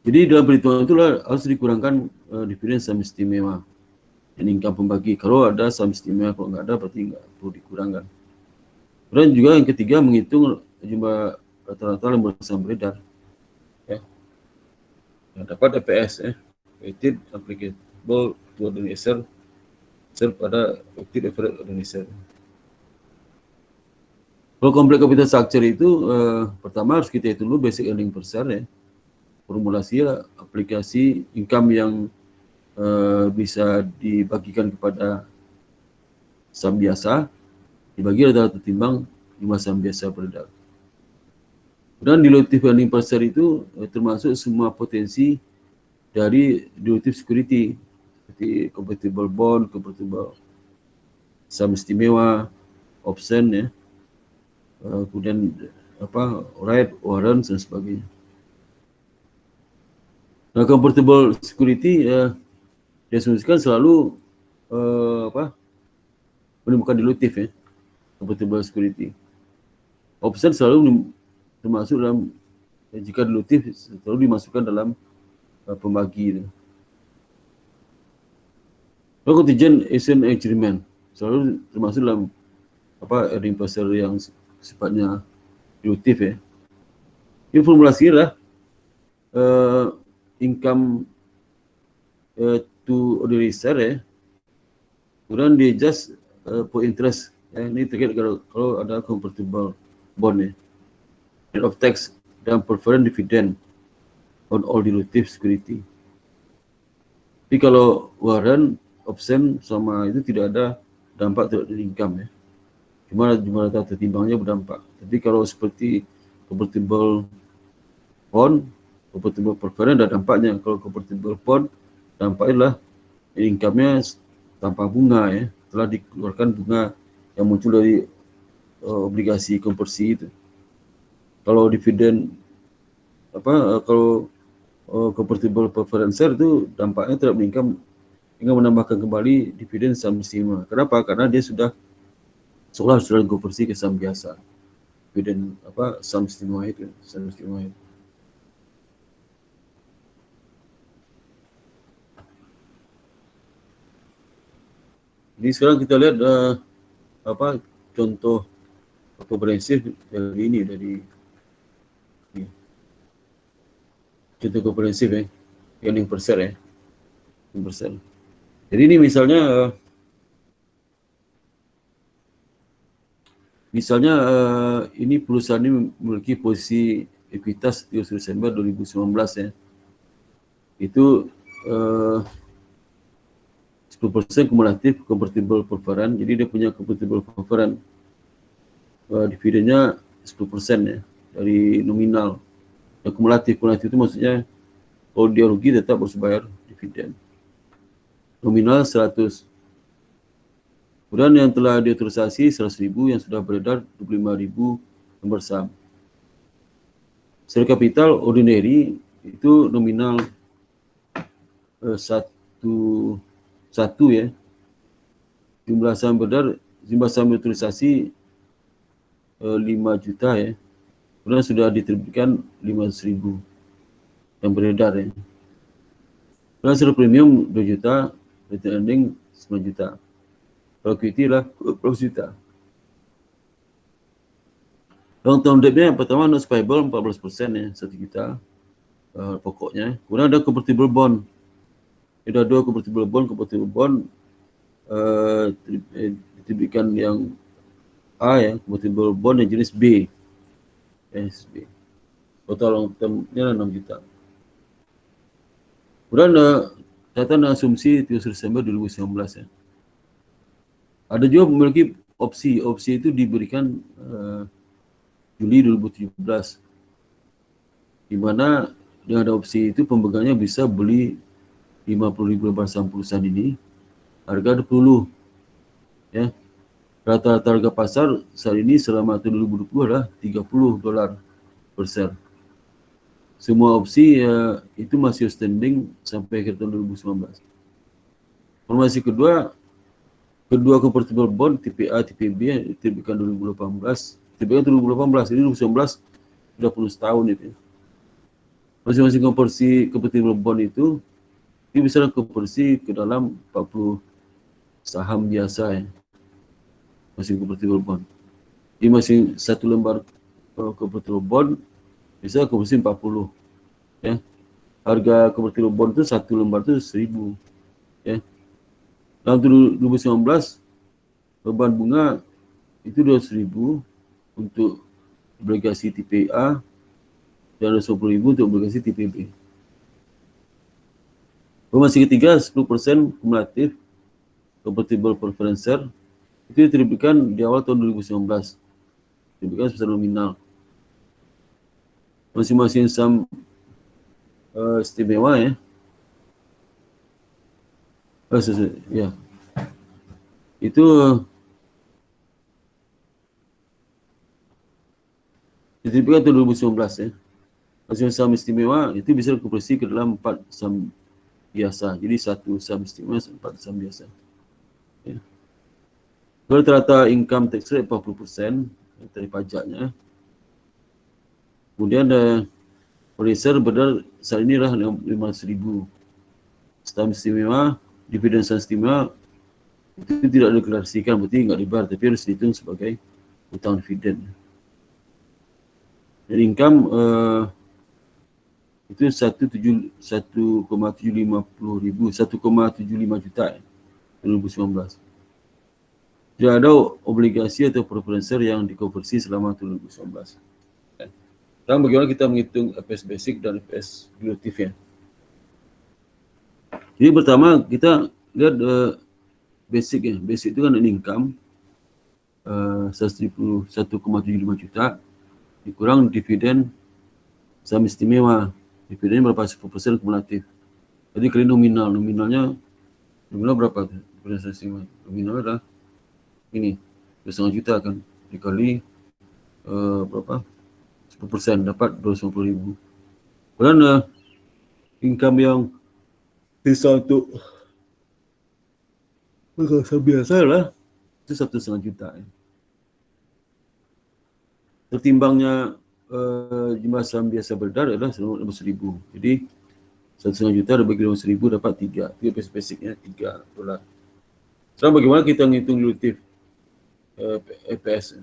Jadi dalam perhitungan itulah harus dikurangkan dividen saham istimewa dan income pembagi. Kalau ada saham istimewa, kalau nggak ada berarti nggak perlu dikurangkan. Dan juga yang ketiga menghitung jumlah rata-rata lembaga saham beredar. Ya. Yang dapat EPS ya, weighted applicable to organizer pada weighted average organizer. Kalau kompleks capital structure itu pertama harus kita hitung dulu basic earning per share ya. Formulasi aplikasi income yang bisa dibagikan kepada saham biasa dibagi adalah tertimbang jumlah saham biasa beredar. Dan dilutif earning per share itu termasuk semua potensi dari dilutif security seperti convertible bond, convertible saham istimewa, option ya, kemudian right, warrants dan sebagainya. Nah, convertible security diasumsikan selalu bukan dilutif ya, convertible security. Option selalu termasuk dalam jika dilutif selalu dimasukkan dalam pembagi. Kalau contingent action agreement selalu termasuk dalam earning per share yang sifatnya dilutif ya. Ini formulasi adalah income to ordinary share ya. Kemudian di adjust for interest ya. Ini terkait kalau ada convertible bond ya. Net of tax dan preferred dividend on all dilutive security. Tapi kalau warrant, option sama itu tidak ada dampak terhadap income ya. Cuma jumlah data tertimbangnya berdampak. Tapi kalau seperti convertible bond, convertible preferred ada dampaknya. Kalau convertible bond dampaknya adalah income-nya tanpa bunga ya. Telah dikeluarkan bunga yang muncul dari obligasi konversi itu. Kalau dividen kalau convertible preference share itu dampaknya terhadap income hingga menambahkan kembali dividen saham istimewa. Kenapa? Karena dia sudah seolah sudah konversi ke saham biasa. Dividen saham istimewa itu, saham istimewa itu. Jadi sekarang kita lihat contoh komprehensif dari ini, dari contoh komprehensif earning per share persen. Jadi ini misalnya ini perusahaan ini memiliki posisi ekuitas 30 Desember 2019 ya. Itu 10% kumulatif convertible preference. Jadi dia punya convertible preference. Dividennya 10% ya dari nominal. Yang kumulatif itu maksudnya kalau dia rugi tetap harus bayar dividen. Nominal 100. Kemudian yang telah diotorisasi 100.000, yang sudah beredar 25.000 lembar saham. Share capital ordinary itu nominal 1 ya. Jumlah saham beredar, jumlah saham diotorisasi 5 juta ya. Kemudian sudah diterbitkan 500.000 yang beredar ya. Kemudian share premium 2 juta, return earning 9 juta. Kalau equity lah 12 juta. Long term debt-nya yang pertama notes payable 14% ya, 1 juta pokoknya. Kemudian ada convertible bond. Ada 2 convertible bond diterbitkan yang A ya, convertible bond yang jenis B. B. Total long term-nya 6 juta. Kemudian catatan asumsi 30 Desember 2019 ya. Ada juga memiliki opsi. Opsi itu diberikan Juli 2017. Di mana dengan ada opsi itu pemegangnya bisa beli 50.000 lembar saham perusahaan ini harga 20 ya. Rata-rata harga pasar saat ini selama tahun 2020 adalah $30 per share. Semua opsi itu masih standing sampai akhir tahun 2019. Informasi kedua convertible bond TPA, TPB diterbitkan 2018. Diterbitkan 2018, ini 2019 sudah 10 tahun itu. Masing-masing convertible bond itu bisa konversi ke dalam 40 saham biasa ya. Masing convertible bond. Di masing satu lembar convertible bond bisa konversi 40 ya. Harga convertible bond itu satu lembar itu 1.000 ya. Dalam 2019 beban bunga itu 200.000 untuk obligasi TPA dan 20.000 untuk obligasi TPB. Informasi ketiga 10% kumulatif convertible preference share itu diterbitkan di awal tahun 2019. Diterbitkan secara nominal. Masing-masing saham istimewa ya. Ya. Itu diterbitkan tahun 2019 ya. Masing-masing saham istimewa itu bisa konversi ke dalam 4 saham biasa. Jadi 1 saham istimewa, 4 saham biasa. Ya. Rata-rata income tax rate 40% dari pajaknya. Kemudian reserve beredar saat ini adalah 500.000. Saham istimewa, dividen saham istimewa itu tidak dideklarasikan, berarti nggak dibayar, tapi harus dihitung sebagai utang dividen. Dan income itu 1,750 juta ya, 2019. Tidak ada obligasi atau preference share yang dikonversi selama 2019. Sekarang bagaimana kita menghitung EPS basic dan EPS dilutif ya. Jadi pertama kita lihat basic ya. Basic itu kan income 1,75 juta dikurang dividen saham istimewa. Dividen berapa? 10% kumulatif. Jadi kali nominal. Nominal berapa? Dividen saham istimewa. Nominalnya adalah ini 2,5 juta kan. Dikali berapa? 10% dapat 250.000. Kemudian income yang bisa untuk berkasa biasa lah, itu 1,5 juta. Tertimbangnya jumlah saham biasa beredar adalah 15.000. Jadi 1,5 juta dibagi 15.000 dapat 3. Itu basicnya $3. Sekarang bagaimana kita menghitung dilutif EPS?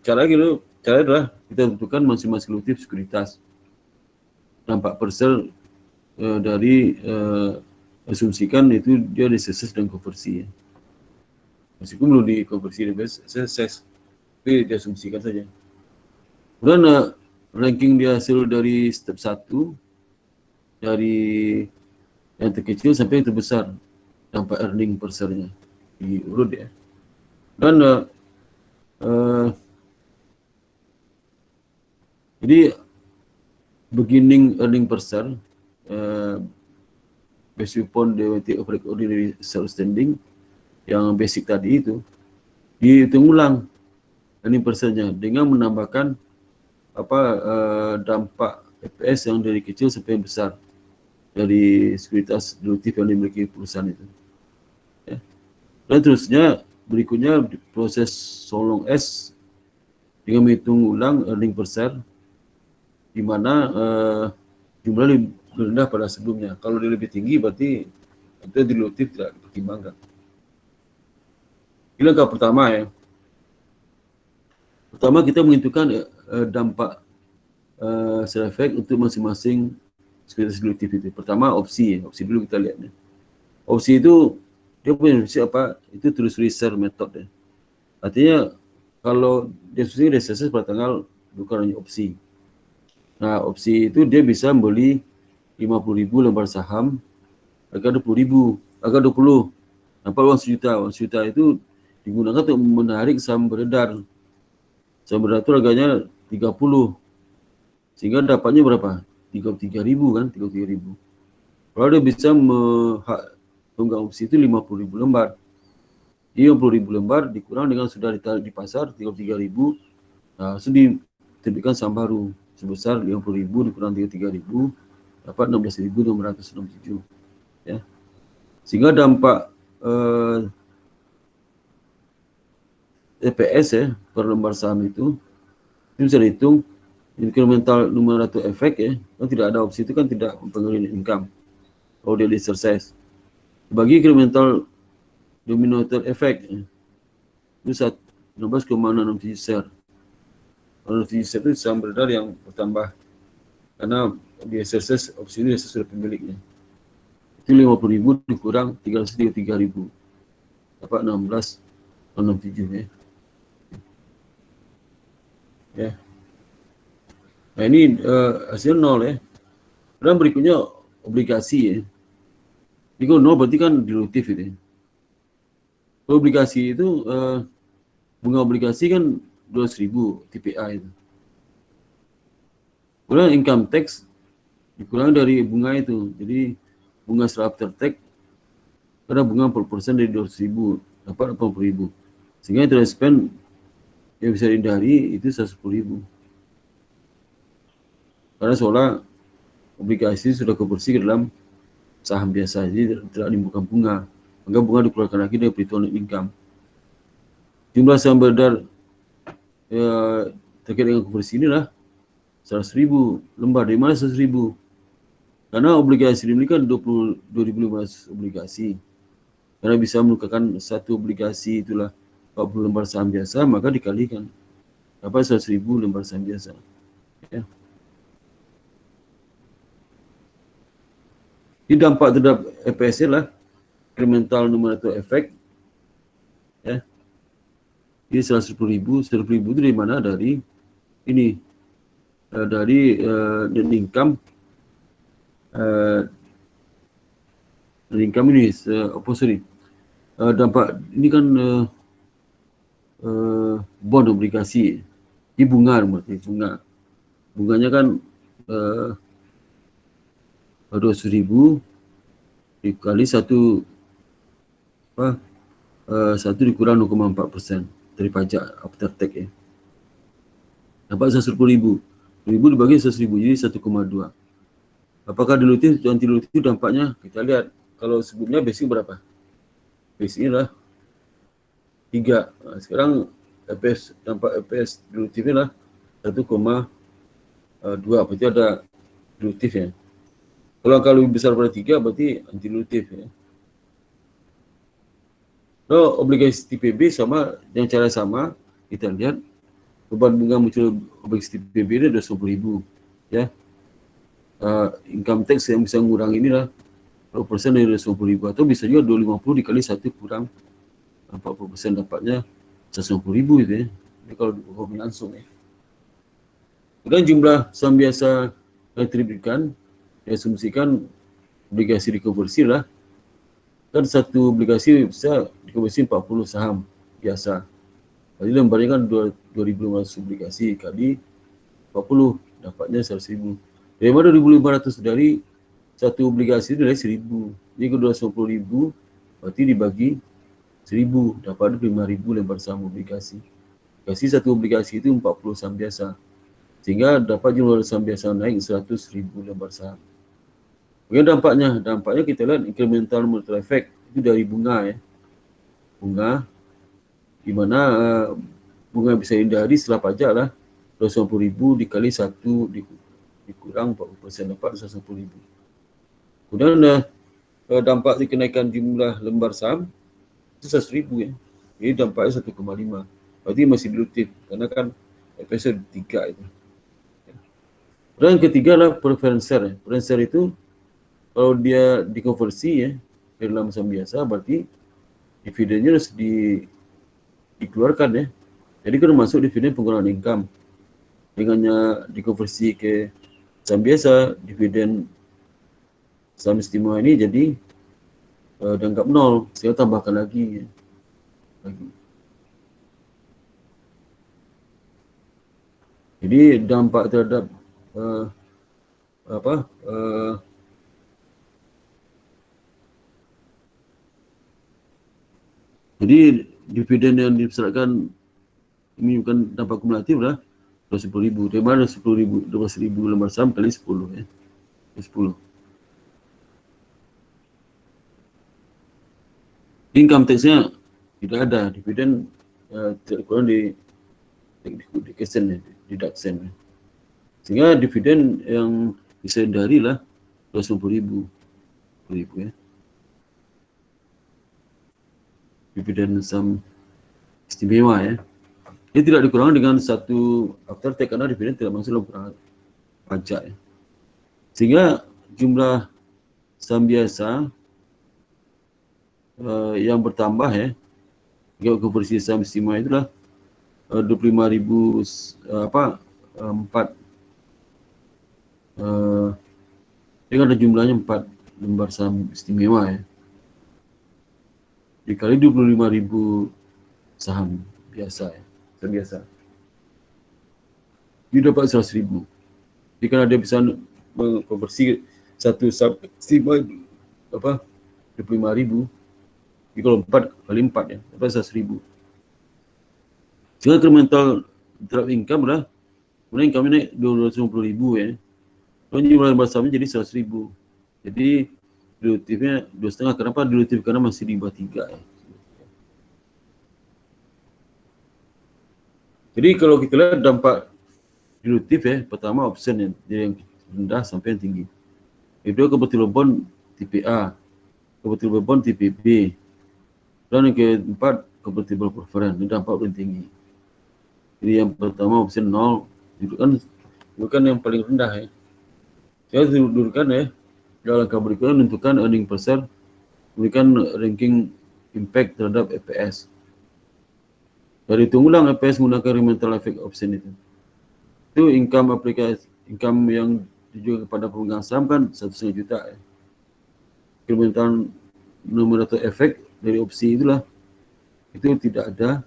Cara adalah kita tentukan masing-masing dilutif sekuritas. 4% dari asumsikan itu dia diseses dan konversi. Meskipun belum dikonversi dengan seses, tapi diasumsikan saja. Kemudian ranking dia hasil dari step 1, dari yang terkecil sampai yang terbesar, dampak earning per share-nya diurut ya. Dan jadi beginning earning per share based upon the weighted average ordinary share outstanding yang basic tadi itu dihitung ulang earning per share-nya dengan menambahkan dampak EPS yang dari kecil sampai yang besar dari sekuritas dilutif yang dimiliki perusahaan itu. Ya. Dan terusnya berikutnya proses Solong S dengan menghitung ulang earning per share di mana jumlah lebih rendah pada sebelumnya. Kalau dia lebih tinggi berarti itu dilutif tidak dipertimbangkan. Ini langkah pertama ya. Pertama kita menentukan dampak share effect untuk masing-masing sekuritas dilutif itu. Pertama opsi dulu kita lihat ya. Opsi itu dia punya opsi apa? Itu terus reserve method ya. Artinya kalau dia susun reserve pada tanggal bukan hanya opsi. Nah, opsi itu dia bisa membeli 50.000 lembar saham harga 20.000, harga 20. Dapat uang sejuta. Uang sejuta itu digunakan untuk menarik saham beredar. Saham beredar itu harganya 30. Sehingga dapatnya berapa? 33.000 kan, 33.000. Kalau dia bisa tunggang opsi itu 50.000 lembar. Jadi 50.000 lembar dikurang dengan sudah ditarik di pasar 33.000. Nah, sudah diterbitkan saham baru sebesar 50.000 dikurang 33.000 dapat 16.667 ya. Sehingga dampak EPS ya per lembar saham itu bisa dihitung incremental numerator effect ya. Kalau tidak ada opsi itu kan tidak mempengaruhi income kalau dia exercise. Bagi incremental denominator effect ya, itu 16,67 share. Kalau 67 share itu saham beredar yang bertambah karena di exercise opsi ini sudah pemiliknya. Itu 50.000 dikurang 333.000 dapat 16,67 ya. Ya. Nah ini hasil 0 ya. Dan berikutnya obligasi ya. Ini kalau 0 berarti kan dilutif itu ya. Obligasi itu bunga obligasi kan 200.000 TPA itu. Kemudian income tax dikurangi dari bunga itu. Jadi bunga setelah after tax ada bunga 40% dari 200.000 dapat 80.000. Sehingga interest spend yang bisa dihindari itu 110.000. Karena seolah obligasi sudah konversi ke dalam saham biasa, jadi tidak menimbulkan bunga. Maka bunga dikeluarkan lagi dari perhitungan income. Jumlah saham beredar terkait dengan konversi inilah 100.000 lembar. Dari mana 100.000? Karena obligasi ini kan 22.500 obligasi. Karena bisa menukarkan satu obligasi itulah 40 lembar saham biasa, maka dikalikan dapat 100.000 lembar saham biasa. Ya. Ini dampak terhadap EPS lah incremental numerator effect ya. Ini 110.000 itu dari mana? Dari ini dari net income ini dampak ini kan bond obligasi ini bunga berarti bunganya kan 200.000 dikali satu dikurang 0,4% dari pajak after tax ya. Dapat 110.000 dibagi 100.000 jadi 1,2. Apakah dilutif atau anti dilutif dampaknya? Kita lihat. Kalau sebelumnya basic berapa? Basic lah 3. Nah, sekarang FPS, dampak FPS dilutifnya lah 1,2. Berarti ada dilutif ya. Kalau angka lebih besar pada 3 berarti anti dilutif ya. Kalau obligasi TPB sama dengan cara sama, kita lihat beban bunga muncul obligasi TPB ini 210.000 ya. Income tax yang bisa mengurangi inilah 20% dari 210.000 atau bisa juga 250 dikali 1 kurang 40% dapatnya 150.000 itu ya. Ini kalau dihukum langsung ya. Kemudian jumlah saham biasa yang diterbitkan diasumsikan obligasi rekonversi lah. Kan satu obligasi bisa dikonversi 40 saham biasa. Jadi lembarnya kan 2.500 obligasi kali 40 dapatnya 100.000. Dari mana 2.500 dari satu obligasi itu dari 1.000. Jadi ke 250.000 berarti dibagi 1.000 dapat 5.000 lembar saham obligasi. Kasih satu obligasi itu 40 saham biasa. Sehingga dapat jumlah saham biasa naik 100.000 lembar saham. Bagaimana dampaknya? Dampaknya kita lihat incremental multiplier effect itu dari bunga ya. Bunga di mana bunga bisa dihindari setelah pajak lah 250.000 dikali 1 dikurang 40% dapat 150.000. Kemudian dampak kenaikan jumlah lembar saham itu 100.000 ya. Jadi dampaknya 1,5. Berarti masih dilutif karena kan episode 3 itu. Dan yang ketiga adalah preferencer. Preferencer itu kalau dia dikonversi ya dari dalam saham biasa berarti dividennya harus dikeluarkan ya. Jadi kan masuk dividen pengurangan income. Dengannya dikonversi ke saham biasa, dividen saham istimewa ini jadi dianggap 0. Saya tambahkan lagi ya. Jadi dampak terhadap jadi dividen yang diserahkan ini bukan dampak kumulatif lah 210.000. Dari mana 10.000 12.000 lembar saham kali 10 ya. 10. Income tax-nya tidak ada, dividen tidak kurang di kesen ya, deduction ya. Sehingga dividen yang bisa hindari lah 250.000 ya. Dividen saham istimewa ya. Ini tidak dikurangi dengan satu after tax karena dividen tidak masuk dalam kurangan pajak ya. Sehingga jumlah saham biasa yang bertambah ya, jika konversi saham istimewa itulah 25.000 ini ada jumlahnya 4 lembar saham istimewa ya. Dikali 25.000 saham biasa ya, saham biasa. Dia dapat 100.000. Jika dia bisa mengkonversi satu saham istimewa 25.000. Jadi kalau 4 kali 4 ya, dapat 100.000. Sehingga incremental terhadap income lah, kemudian income naik 250.000 ya. Kalau jumlah lembar sahamnya jadi 100.000. Jadi dilutifnya 2,5. Kenapa dilutif? Karena masih di bawah 3 ya. Jadi kalau kita lihat dampak dilutif ya, pertama option ya, dari yang rendah sampai yang tinggi. Kedua convertible bond TPA, convertible bond TPB. Dan yang keempat convertible preference, ini dampak paling tinggi. Jadi yang pertama option 0, itu kan yang paling rendah ya. Saya dudukan ya, dalam langkah berikutnya menentukan earning per share, memberikan ranking impact terhadap EPS. Dari tunggulang EPS menggunakan incremental effect option itu. Itu income aplikasi, income yang dijual kepada pemegang saham kan 1,5 juta ya. Incremental numerator effect dari opsi itulah, itu tidak ada,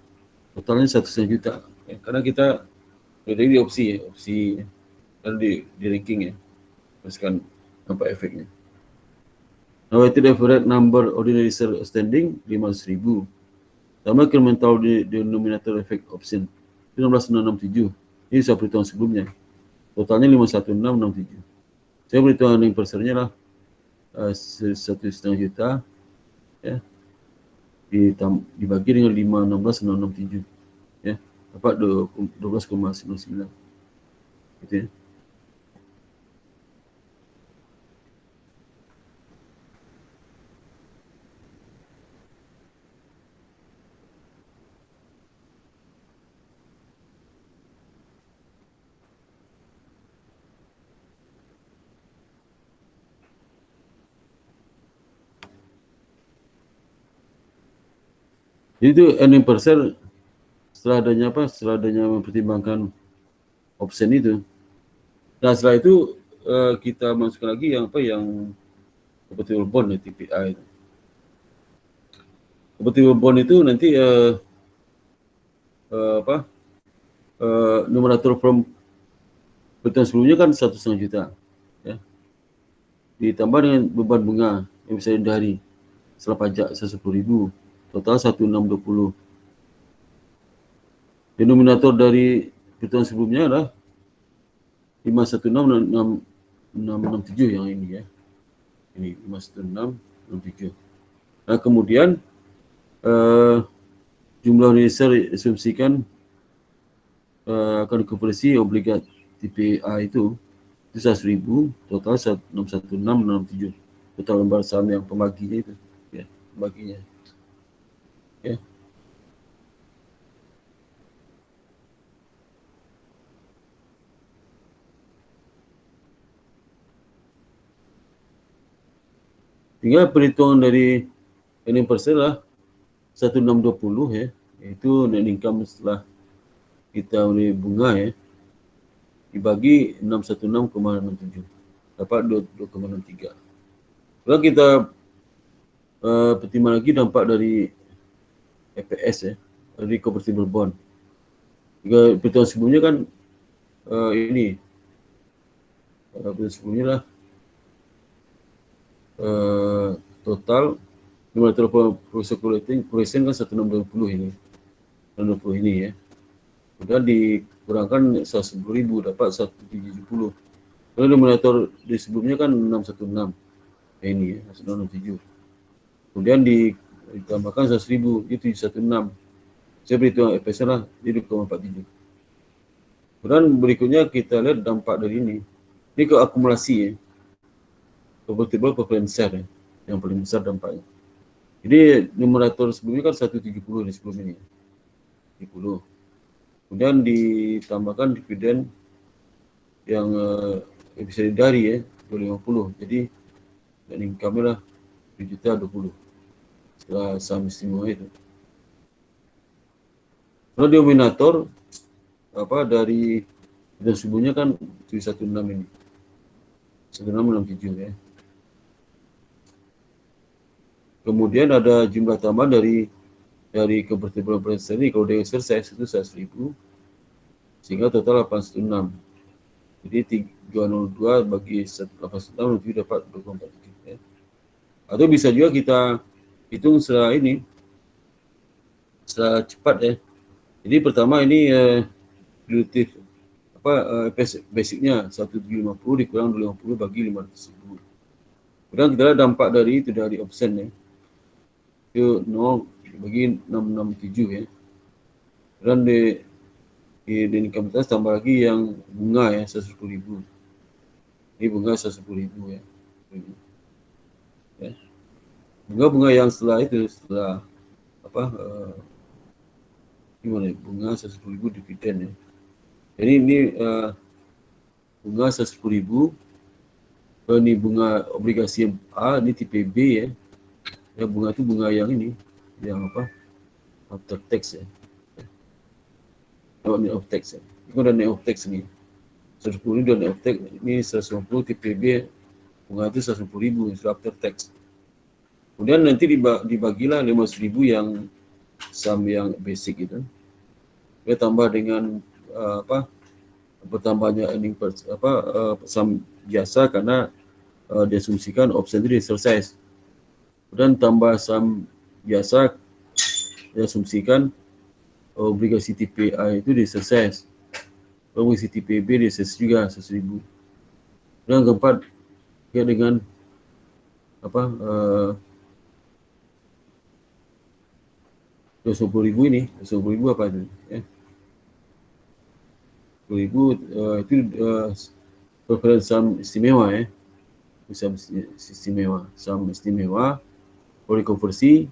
totalnya 1,5 juta. Ya, karena kita dari opsi ya, opsi kan di ranking ya, teruskan apa efeknya. Now weighted average number ordinary share outstanding 500.000. Tambah incremental denominator effect option 16,667. Ini seperti tahun sebelumnya. Totalnya 51667. Saya perhitungan earning per share-nya lah 1,5 juta ya, dibagi dengan 516,667 ya, dapat 12,99 gitu ya. Jadi itu earning per share setelah adanya mempertimbangkan option itu. Nah setelah itu kita masukkan lagi yang convertible bond ya, TPI itu. Convertible bond itu nanti numerator from perhitungan sebelumnya kan 1,5 juta ya, ditambah dengan beban bunga yang bisa dihindari setelah pajak 10.000, total 1,620. Denominator dari perhitungan sebelumnya adalah 516,667 yang ini ya. Ini 516,667. Nah, kemudian jumlah Indonesia diasumsikan akan konversi obligat TPA itu 100.000, total 616,667. Total lembar saham yang pembaginya itu ya, pembaginya. Ya. Tinggal perhitungan dari earning per share lah 1,620 ya, itu net income setelah kita beri bunga ya, dibagi 616,67 dapat 2,63. Kalau kita pertimbang lagi dampak dari EPS ya, dari convertible bond. Jika perhitungan sebelumnya kan ini perhitungan sebelumnya lah total numerator progression kan 1,620 ini, 1,620 ini ya. Kemudian dikurangkan 110.000 dapat 1,770. Kalau numerator di sebelumnya kan 616 ya, ini ya 1,667. Kemudian ditambahkan 100.000 itu 1,6. Saya berhitung EPS lah jadi 2,47. Kemudian berikutnya kita lihat dampak dari ini. Ini ke akumulasi ya, convertible preference share ya, yang paling besar dampaknya. Jadi numerator sebelumnya kan 170 di sebelum ini, 70. Kemudian ditambahkan dividen yang bisa dihindari ya, 250. Jadi dan income lah 7,20 setelah saham istimewa itu. Kalau denominator dari dan sebelumnya kan 716 ini, 1,667 ya. Kemudian ada jumlah tambahan dari convertible preference ini, kalau dia exercise itu 100.000 sehingga total 816. Jadi 302 bagi 816 itu dapat 2,47 ya. Atau bisa juga kita hitung setelah cepat ya. Jadi pertama ini dilutif basicnya 1,750 dikurang 250 bagi 500.000. Kemudian kita lihat dampak dari itu dari option ya. Itu 0 bagi 667 ya. Dan di income tax tambah lagi yang bunga ya 110.000. Ini bunga 110.000 ya. Bunga yang setelah gimana ya, bunga 110.000 dividen ya. Jadi ini bunga 110.000, ini bunga obligasi A, ini tipe B ya. Ya bunga itu bunga yang ini, yang after tax ya. Net of tax ya. Itu ada net of tax nih. 110 ini net of tax, ini 150 tipe B, bunga itu 110.000 after tax. Kemudian nanti dibagilah 500.000 yang saham yang basic itu. Dia tambah dengan bertambahnya earning per saham biasa karena diasumsikan option itu diselesai. Kemudian tambah saham biasa diasumsikan obligasi tipe A itu diselesai. Obligasi tipe B diselesai juga 100.000. Dan keempat terkait dengan apa 210.000 ini, 210.000 apa itu? 10.000 itu preferensi saham istimewa saham istimewa, saham istimewa boleh konversi,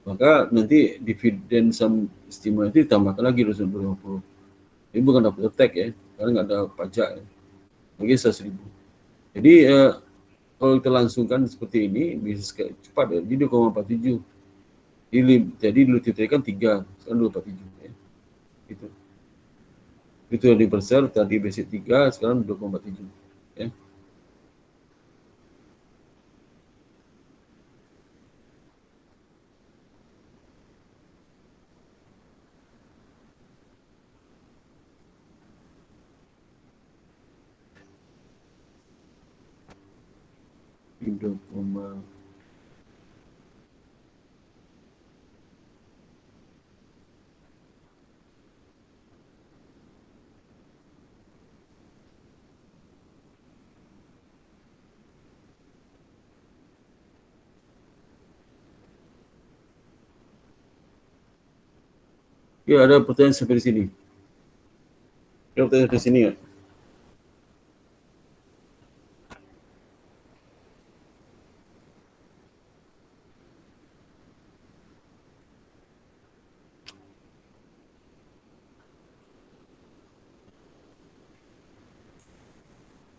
maka nanti dividen saham istimewa itu ditambahkan lagi 250. Ini bukan dapat attack karena nggak ada pajak lagi 100.000. Jadi kalau kita langsungkan seperti ini bisa cepat jadi 2,47. Jadi dulu kan 3, sekarang 2,47 Itu. Itu universal tadi basic 3, sekarang 2,47 ya. Dua koma Ya, ada pertanyaan sampai di sini. Ada pertanyaan sampai sini ya?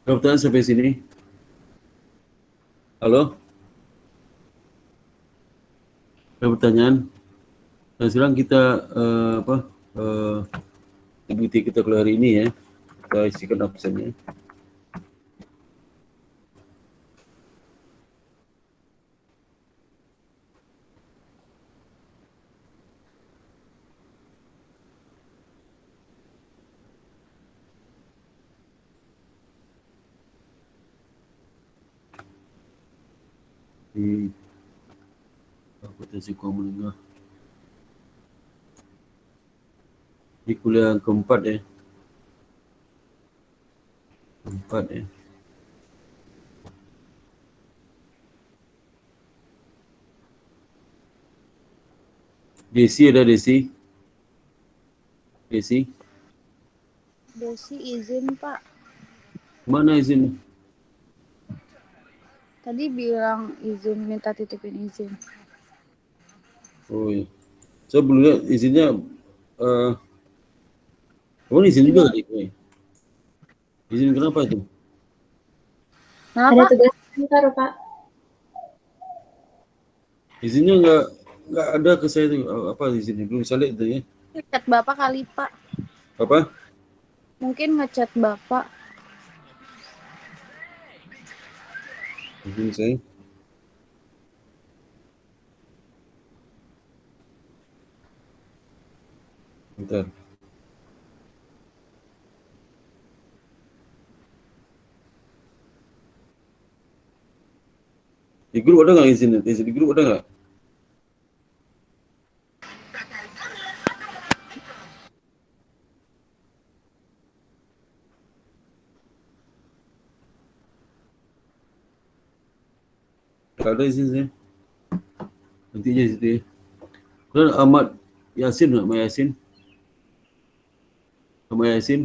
Ada pertanyaan sampai sini? Halo? Ada pertanyaan? Nah, sekarang kita bukti kita keluar hari ini ya. Kita isikan absennya. Di potensi kaum menengah. Di kuliah yang keempat ya. Keempat ya. Desi ada Desi? Desi? Desi izin Pak. Mana izin? Tadi bilang izin, minta titipin izin. Oh iya. Saya belum lihat izinnya. Kamu izin juga tadi? Izin kenapa itu? Kenapa? Ada tugas kantor, Pak. Izinnya nggak ada ke saya itu. Apa izinnya? Belum saya lihat itu ya. Ngechat Bapak kali Pak. Apa? Mungkin ngechat Bapak. Izin saya. Bentar. Di grup ada nggak izin? Izin di grup ada nggak? Nggak ada izin saya. Nanti aja situ ya. Kemudian Ahmad Yasin nggak? Ahmad Yasin? Ahmad Yasin?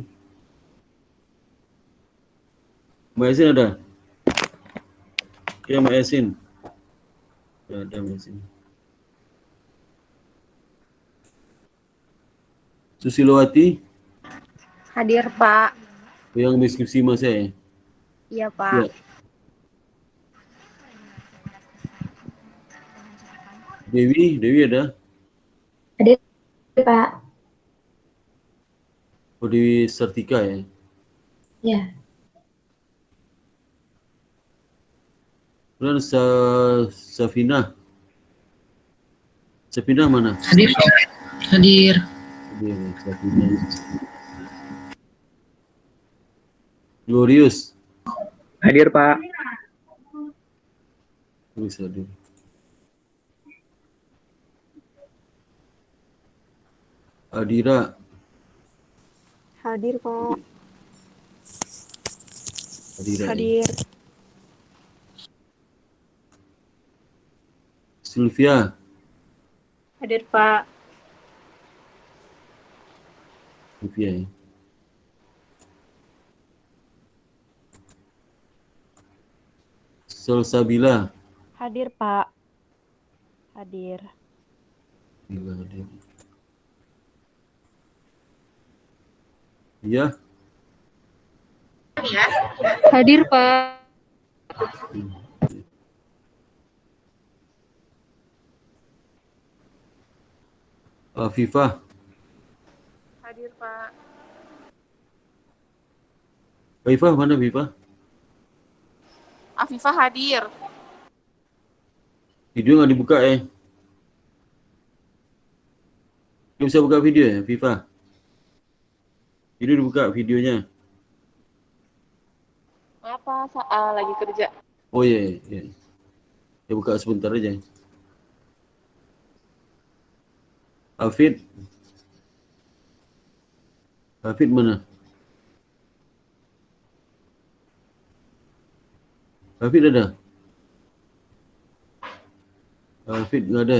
Ahmad Yasin ada? Ya, Ahmad Yasin. Ya, ada Ahmad Yasin. Susilowati? Hadir Pak. Yang deskripsi mas saya. Iya Pak. Ya. Dewi ada? Ada, Pak. Oh, Dewi Sartika ya? Ya. Kemudian Safina. Safina mana? Hadir, Pak. Hadir. Hadir, Safina. Glorious. Hadir, Pak. Glorious hadir. Adira. Hadir Pak. Hadirat. Hadir. Sylvia. Hadir, Pak. Sylvia. Salsabila. Hadir, Pak. Hadir. Bila hadir. Ya. Hadir, Pak. Afifah. Hadir, Pak. Afifah mana Afifah? Afifah hadir. Video nggak dibuka Dia bisa buka video Afifah? Video dibuka videonya. Apa? Lagi kerja. Oh iya. Dia buka sebentar aja. Hafid. Hafid mana? Hafid ada? Hafid nggak ada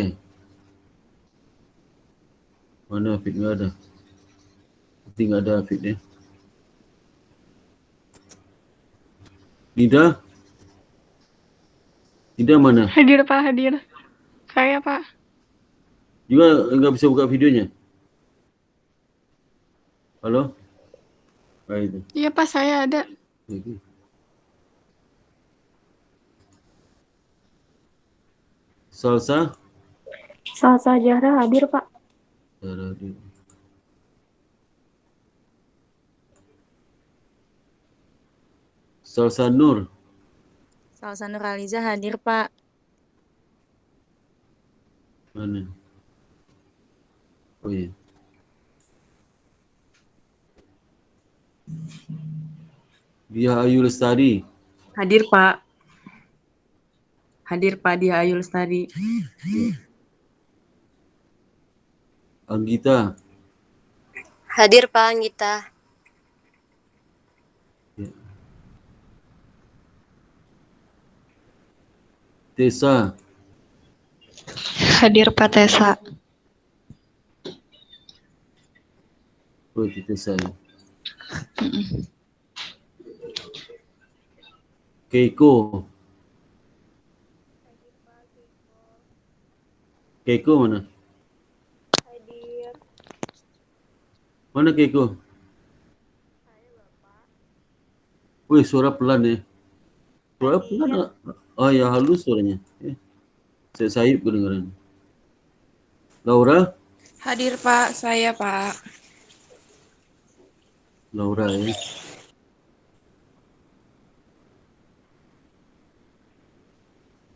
Mana Hafid nggak ada? Berarti nggak ada Hafid Nida? Nida mana? Hadir Pak, hadir. Saya Pak. Juga nggak bisa buka videonya? Halo? Itu. Iya Pak, saya ada. Okay. Salsa? Salsa Zahra hadir, Pak. Zahra hadir. Salsa Nur? Salsa Nuraliza hadir, Pak. Mana? Oh iya. Dia Ayu Lestari. Hadir, Pak. Hadir, Pak, Dia Ayu Lestari. Anggita. Hadir Pak Anggita. Ya. Tessa. Hadir Pak Tessa. Oh, itu Tessa. Keiko. Keiko mana? Hadir. Mana Keiko? Wih, suara pelan Suara pelan. Oh ya, halus suaranya. Saya sayup kedengaran. Laura? Hadir Pak, saya Pak. Laura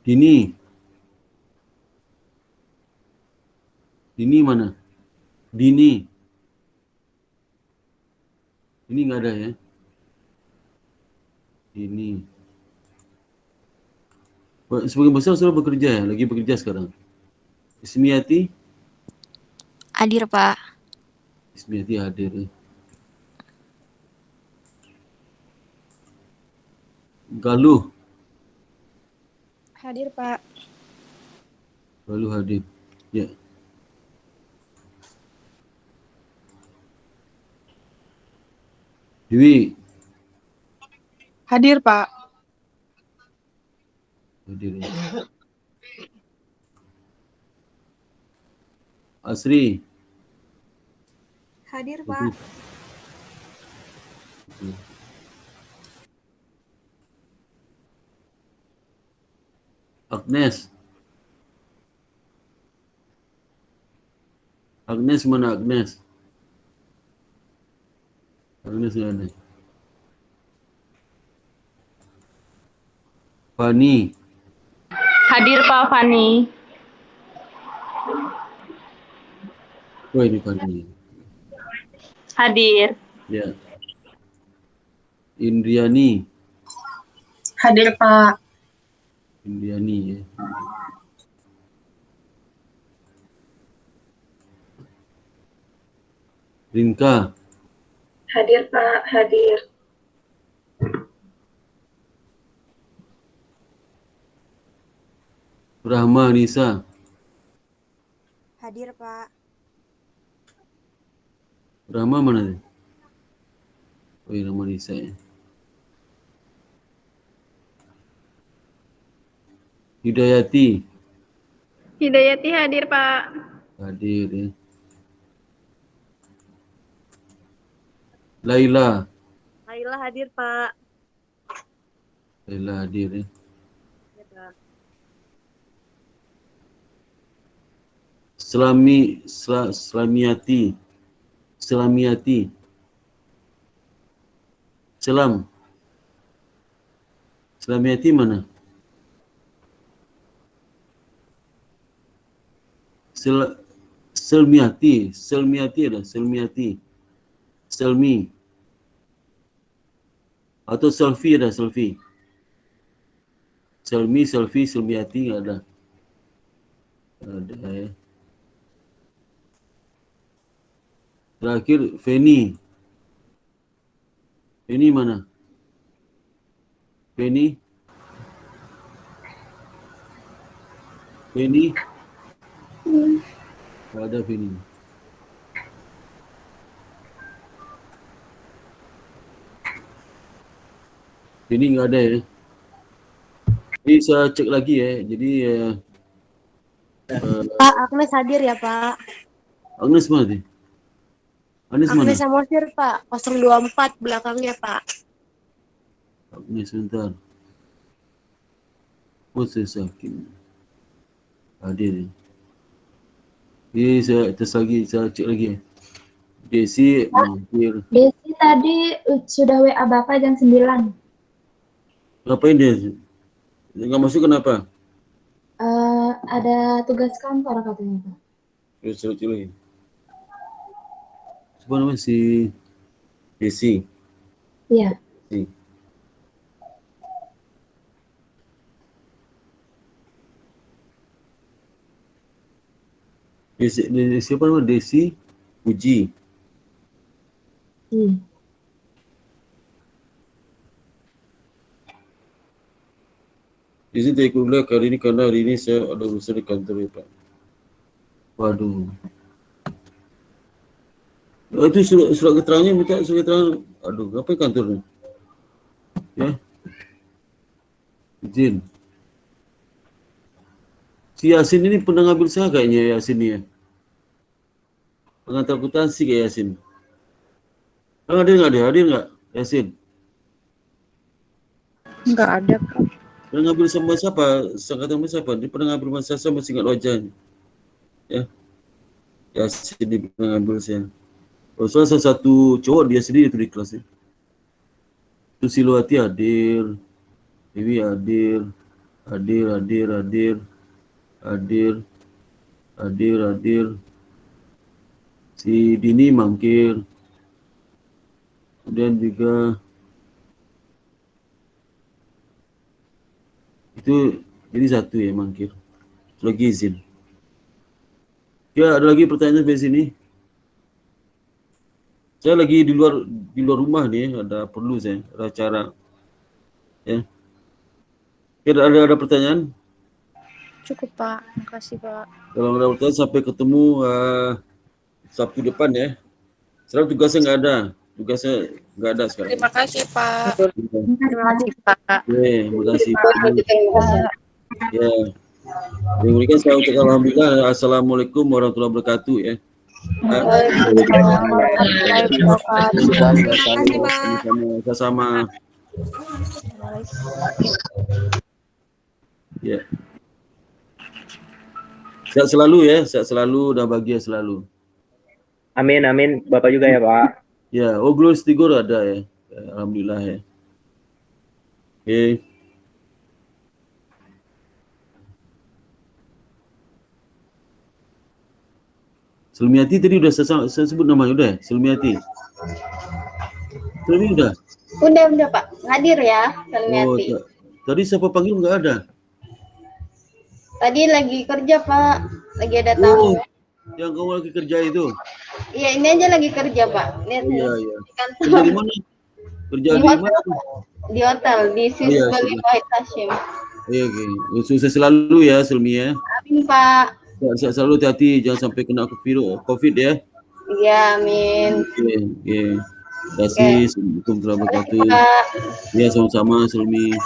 Dini. Dini mana? Dini. Ini nggak ada Dini. Sebagian besar sudah bekerja lagi bekerja sekarang. Ismiati? Hadir Pak. Ismiati hadir Galuh. Hadir, Pak. Galuh hadir. Ya. Dewi. Hadir Pak. Hadir Asri. Hadir, Pak. Agnes. Agnes mana Agnes? Agnes mana? Fani. Hadir Pak Fani. Oh ini Fani. Hadir. Ya. Indriani. Hadir Pak. Indriani Rinka. Hadir Pak, hadir. Rahma Nisa. Hadir, Pak. Rahma mana tu? Oh, ya, Rahma Nisa ya. Hidayati. Hidayati hadir, Pak. Hadir ya. Laila. Laila hadir, Pak. Laila hadir ya. Selamiati. Selamiati. Selamiati mana? Selmiati ada, Selmi. Atau selfie ada, selfie. Selmiati ada. Ada ya. Terakhir Feni. Feni mana? Feni. Tak ada Feni. Feni enggak ada ya. Jadi saya cek lagi ya. Jadi Pak, Agnes hadir ya, Pak. Agnes mana tu? Agnes mana? Agnes Samosir, Pak. 024 belakangnya, Pak. Agnes sebentar. Oh, saya sakit. Hadir. Jadi saya tes lagi, saya cek lagi. Desi mampir. Desi tadi sudah WA Bapak jam 9. Ngapain dia? Enggak masuk kenapa? Ada tugas kantor katanya, Pak. Terus cek lagi. Siapa nama si Desi? Iya. Desi. Siapa nama? Desi Puji. Di sini tak ikut pula kali ini kerana hari ini saya ada urusan di kantor ya, Pak. Waduh. Itu surat keterangannya minta surat keterangan. Aduh, apa kantor ni? Ya. Izin. Si Yasin ini pernah ngambil saya kayaknya, Yasin ni ya. Pengantar akuntansi kayak Yasin. Hadir enggak Yasin? Enggak ada, Pak. Pernah ngambil sama siapa? Sangkatan sama siapa? Dia pernah ngambil sama saya, masih ingat wajahnya. Ya. Yasin dia pernah ngambil saya. Oh, salah satu cowok dia sendiri tu di kelas ni. Tu Silwati hadir. Dewi hadir. Hadir. Si Dini mangkir. Kemudian juga itu jadi satu ya mangkir. Lagi izin. Ya, ada lagi pertanyaan di sini. Saya lagi di luar rumah ni, ada perlu saya, ada acara. Ya. Ada pertanyaan? Cukup, Pak. Makasih, Pak. Kalau ada pertanyaan sampai ketemu Sabtu depan ya. Sekarang tugasnya enggak ada. Tugasnya enggak ada sekarang. Terima kasih, Pak. Terima kasih, Pak. Terima kasih. Ya. Diberikan saya ucapkan alhamdulillah. Assalamualaikum warahmatullahi wabarakatuh ya. Sama-sama. Ya. Sehat selalu ya, sehat selalu dan bahagia selalu. Amin. Bapak juga ya, Pak. Ya, Glorious Tigor ada ya. Alhamdulillah ya. Oke. Selmiati tadi udah saya sebut namanya udah, Selmiati. Selmi udah? Udah, Pak. Hadir ya, Selmiati. Oh, tadi siapa panggil enggak ada? Tadi lagi kerja, Pak. Lagi ada tamu. Yang kamu lagi kerja itu? Iya, ini aja lagi kerja, Pak. Lihat nih. Iya. Di kantor. Kerja di mana? Kerja di mana? Di hotel, di Swiss Bali Wahid Hashim. Okay. Sukses selalu ya Selmi ya. Amin, Pak. Sehat selalu, hati-hati jangan sampai kena COVID ya. Iya, amin. Okay. Terima kasih. Assalamualaikum warahmatullahi wabarakatuh. Pak. Ya, sama-sama Selmi.